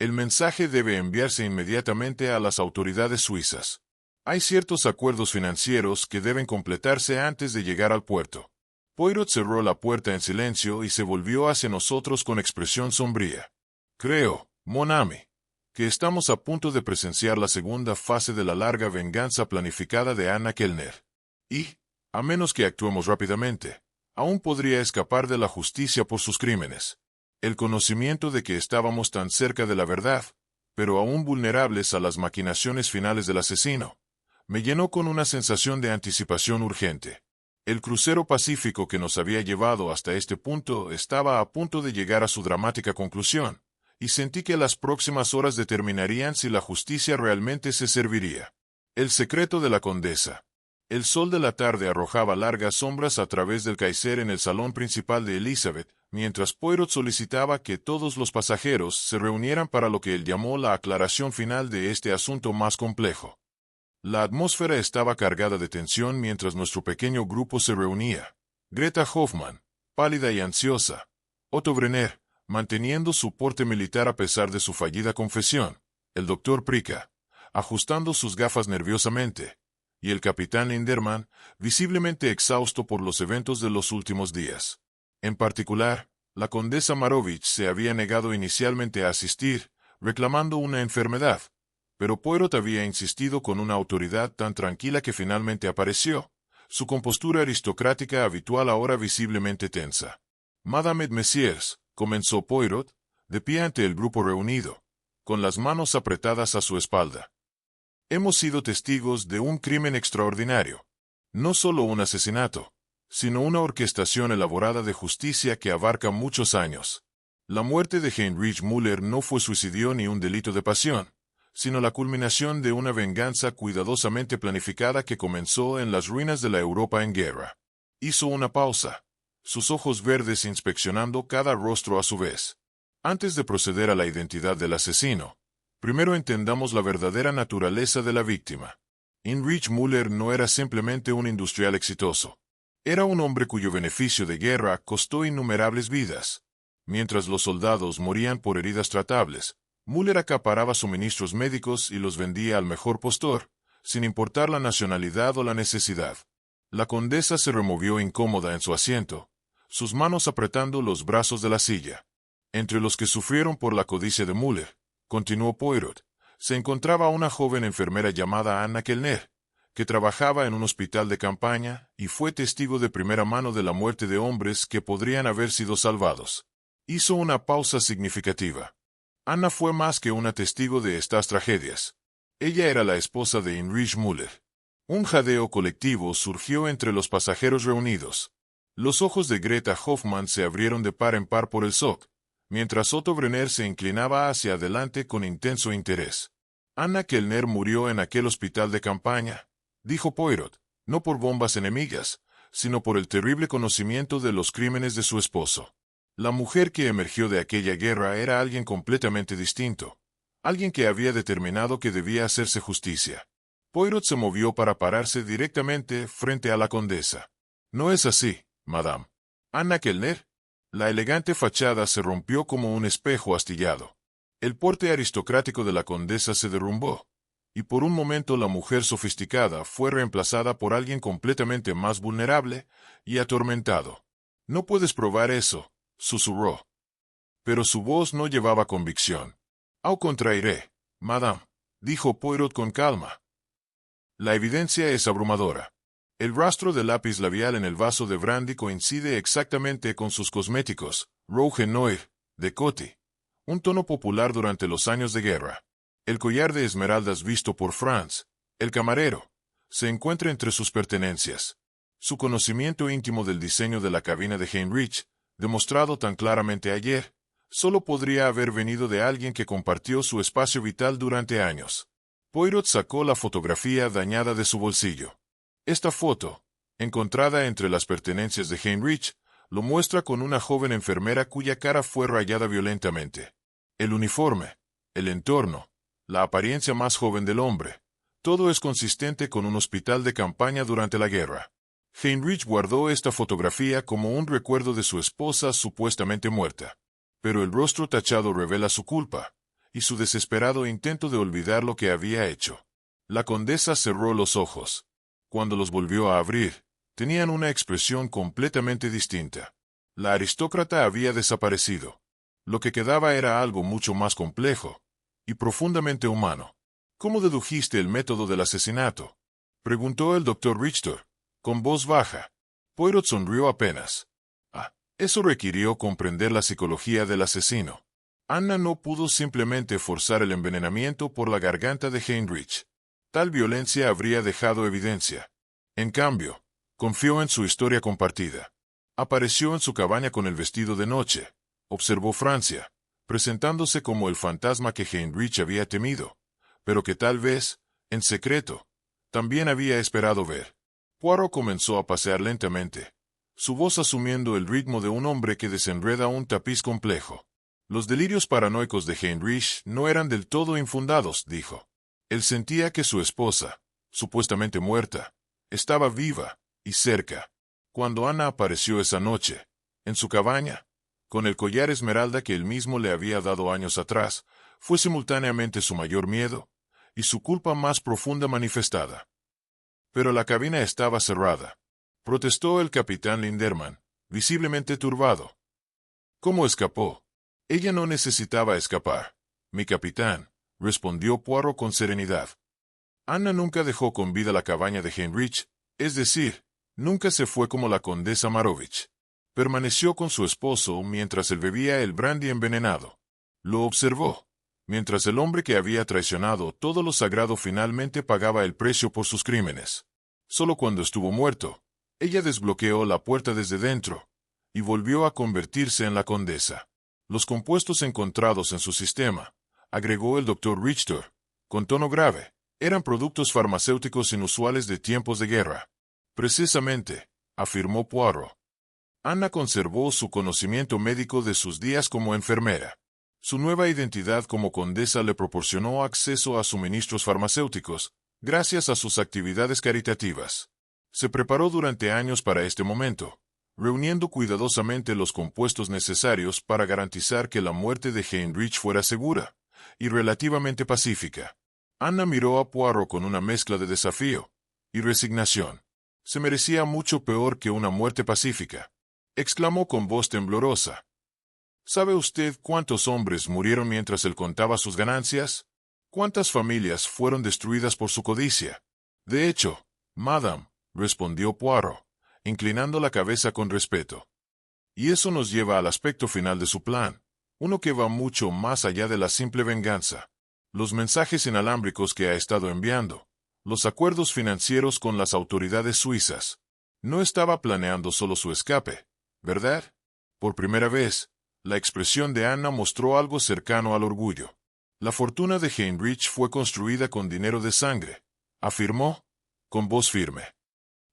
«El mensaje debe enviarse inmediatamente a las autoridades suizas. Hay ciertos acuerdos financieros que deben completarse antes de llegar al puerto». Poirot cerró la puerta en silencio y se volvió hacia nosotros con expresión sombría. «Creo, mon ami, que estamos a punto de presenciar la segunda fase de la larga venganza planificada de Anna Kellner. Y, a menos que actuemos rápidamente, aún podría escapar de la justicia por sus crímenes». El conocimiento de que estábamos tan cerca de la verdad, pero aún vulnerables a las maquinaciones finales del asesino, me llenó con una sensación de anticipación urgente. El crucero pacífico que nos había llevado hasta este punto estaba a punto de llegar a su dramática conclusión, y sentí que las próximas horas determinarían si la justicia realmente se serviría. El secreto de la condesa. El sol de la tarde arrojaba largas sombras a través del caisser en el salón principal de Elizabeth, mientras Poirot solicitaba que todos los pasajeros se reunieran para lo que él llamó la aclaración final de este asunto más complejo. La atmósfera estaba cargada de tensión mientras nuestro pequeño grupo se reunía. Greta Hoffmann, pálida y ansiosa. Otto Brenner, manteniendo su porte militar a pesar de su fallida confesión. El doctor Prika, ajustando sus gafas nerviosamente. Y el capitán Linderman, visiblemente exhausto por los eventos de los últimos días. En particular, la condesa Marovich se había negado inicialmente a asistir, reclamando una enfermedad, pero Poirot había insistido con una autoridad tan tranquila que finalmente apareció, su compostura aristocrática habitual ahora visiblemente tensa. «Madame et Messieurs», comenzó Poirot, de pie ante el grupo reunido, con las manos apretadas a su espalda. «Hemos sido testigos de un crimen extraordinario. No solo un asesinato, sino una orquestación elaborada de justicia que abarca muchos años. La muerte de Heinrich Müller no fue suicidio ni un delito de pasión, sino la culminación de una venganza cuidadosamente planificada que comenzó en las ruinas de la Europa en guerra». Hizo una pausa, sus ojos verdes inspeccionando cada rostro a su vez. «Antes de proceder a la identidad del asesino, primero entendamos la verdadera naturaleza de la víctima. Heinrich Müller no era simplemente un industrial exitoso. Era un hombre cuyo beneficio de guerra costó innumerables vidas. Mientras los soldados morían por heridas tratables, Müller acaparaba suministros médicos y los vendía al mejor postor, sin importar la nacionalidad o la necesidad. La condesa se removió incómoda en su asiento, sus manos apretando los brazos de la silla. Entre los que sufrieron por la codicia de Müller, continuó Poirot, se encontraba una joven enfermera llamada Anna Kellner, que trabajaba en un hospital de campaña y fue testigo de primera mano de la muerte de hombres que podrían haber sido salvados. Hizo una pausa significativa. Anna fue más que una testigo de estas tragedias. Ella era la esposa de Heinrich Müller. Un jadeo colectivo surgió entre los pasajeros reunidos. Los ojos de Greta Hoffmann se abrieron de par en par por el SOC, mientras Otto Brenner se inclinaba hacia adelante con intenso interés. Anna Kellner murió en aquel hospital de campaña, dijo Poirot, no por bombas enemigas, sino por el terrible conocimiento de los crímenes de su esposo. La mujer que emergió de aquella guerra era alguien completamente distinto, alguien que había determinado que debía hacerse justicia. Poirot se movió para pararse directamente frente a la condesa. «No es así, madame. Anna Kellner». La elegante fachada se rompió como un espejo astillado. El porte aristocrático de la condesa se derrumbó, y por un momento la mujer sofisticada fue reemplazada por alguien completamente más vulnerable y atormentado. «No puedes probar eso», susurró. Pero su voz no llevaba convicción. «Au contraire, madame», dijo Poirot con calma. «La evidencia es abrumadora. El rastro de lápiz labial en el vaso de brandy coincide exactamente con sus cosméticos, Rouge Noir, de Coty, un tono popular durante los años de guerra. El collar de esmeraldas visto por Franz, el camarero, se encuentra entre sus pertenencias. Su conocimiento íntimo del diseño de la cabina de Heinrich, demostrado tan claramente ayer, solo podría haber venido de alguien que compartió su espacio vital durante años». Poirot sacó la fotografía dañada de su bolsillo. Esta foto, encontrada entre las pertenencias de Heinrich, lo muestra con una joven enfermera cuya cara fue rayada violentamente. El uniforme, el entorno, la apariencia más joven del hombre, todo es consistente con un hospital de campaña durante la guerra. Heinrich guardó esta fotografía como un recuerdo de su esposa supuestamente muerta. Pero el rostro tachado revela su culpa, y su desesperado intento de olvidar lo que había hecho. La condesa cerró los ojos. Cuando los volvió a abrir, tenían una expresión completamente distinta. La aristócrata había desaparecido. Lo que quedaba era algo mucho más complejo y profundamente humano. «¿Cómo dedujiste el método del asesinato?», preguntó el doctor Richter, con voz baja. Poirot sonrió apenas. Eso requirió comprender la psicología del asesino. Anna no pudo simplemente forzar el envenenamiento por la garganta de Heinrich. Tal violencia habría dejado evidencia. En cambio, confió en su historia compartida. Apareció en su cabaña con el vestido de noche. Observó Francia, presentándose como el fantasma que Heinrich había temido, pero que tal vez, en secreto, también había esperado ver. Poirot comenzó a pasear lentamente, su voz asumiendo el ritmo de un hombre que desenreda un tapiz complejo. Los delirios paranoicos de Heinrich no eran del todo infundados, dijo. Él sentía que su esposa, supuestamente muerta, estaba viva y cerca. Cuando Anna apareció esa noche, en su cabaña, con el collar esmeralda que él mismo le había dado años atrás, fue simultáneamente su mayor miedo y su culpa más profunda manifestada. Pero la cabina estaba cerrada, protestó el capitán Linderman, visiblemente turbado. ¿Cómo escapó? Ella no necesitaba escapar, mi capitán, respondió Poirot con serenidad. Anna nunca dejó con vida la cabaña de Heinrich, es decir, nunca se fue como la condesa Marovich. Permaneció con su esposo mientras él bebía el brandy envenenado. Lo observó, mientras el hombre que había traicionado todo lo sagrado finalmente pagaba el precio por sus crímenes. Solo cuando estuvo muerto, ella desbloqueó la puerta desde dentro, y volvió a convertirse en la condesa. Los compuestos encontrados en su sistema, agregó el Dr. Richter, con tono grave, eran productos farmacéuticos inusuales de tiempos de guerra. Precisamente, afirmó Poirot. Anna conservó su conocimiento médico de sus días como enfermera. Su nueva identidad como condesa le proporcionó acceso a suministros farmacéuticos, gracias a sus actividades caritativas. Se preparó durante años para este momento, reuniendo cuidadosamente los compuestos necesarios para garantizar que la muerte de Heinrich fuera segura y relativamente pacífica. Anna miró a Poirot con una mezcla de desafío y resignación. Se merecía mucho peor que una muerte pacífica, exclamó con voz temblorosa. ¿Sabe usted cuántos hombres murieron mientras él contaba sus ganancias? ¿Cuántas familias fueron destruidas por su codicia? De hecho, madame, respondió Poirot, inclinando la cabeza con respeto. Y eso nos lleva al aspecto final de su plan, uno que va mucho más allá de la simple venganza. Los mensajes inalámbricos que ha estado enviando, los acuerdos financieros con las autoridades suizas. No estaba planeando solo su escape, ¿verdad? Por primera vez, la expresión de Anna mostró algo cercano al orgullo. La fortuna de Heinrich fue construida con dinero de sangre, afirmó, con voz firme.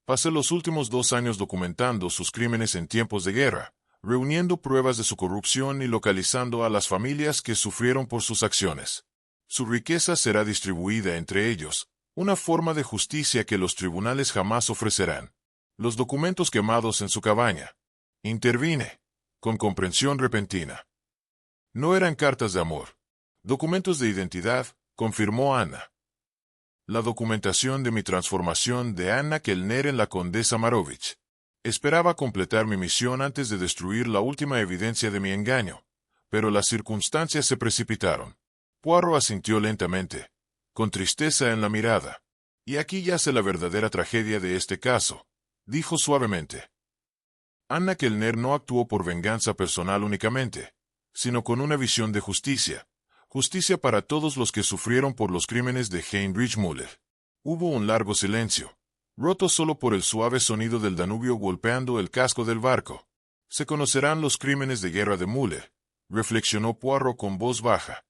Pasé los últimos 2 años documentando sus crímenes en tiempos de guerra, reuniendo pruebas de su corrupción y localizando a las familias que sufrieron por sus acciones. Su riqueza será distribuida entre ellos, una forma de justicia que los tribunales jamás ofrecerán. Los documentos quemados en su cabaña. Intervine, con comprensión repentina. No eran cartas de amor. Documentos de identidad, confirmó Anna. La documentación de mi transformación de Anna Kellner en la condesa Marovich. Esperaba completar mi misión antes de destruir la última evidencia de mi engaño, pero las circunstancias se precipitaron. Poirot asintió lentamente, con tristeza en la mirada. Y aquí yace la verdadera tragedia de este caso, dijo suavemente. Anna Kellner no actuó por venganza personal únicamente, sino con una visión de justicia. Justicia para todos los que sufrieron por los crímenes de Heinrich Müller. Hubo un largo silencio, roto solo por el suave sonido del Danubio golpeando el casco del barco. Se conocerán los crímenes de guerra de Müller, reflexionó Poirot con voz baja.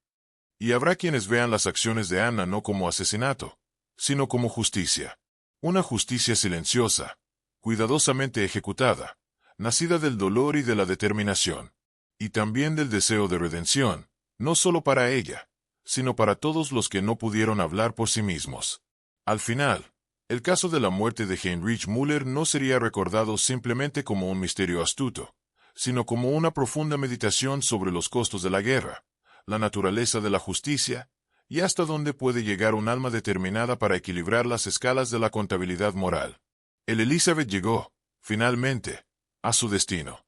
Y habrá quienes vean las acciones de Anna no como asesinato, sino como justicia. Una justicia silenciosa, cuidadosamente ejecutada, nacida del dolor y de la determinación, y también del deseo de redención, no solo para ella, sino para todos los que no pudieron hablar por sí mismos. Al final, el caso de la muerte de Heinrich Müller no sería recordado simplemente como un misterio astuto, sino como una profunda meditación sobre los costos de la guerra, la naturaleza de la justicia, y hasta dónde puede llegar un alma determinada para equilibrar las escalas de la contabilidad moral. El Elizabeth llegó, finalmente, a su destino.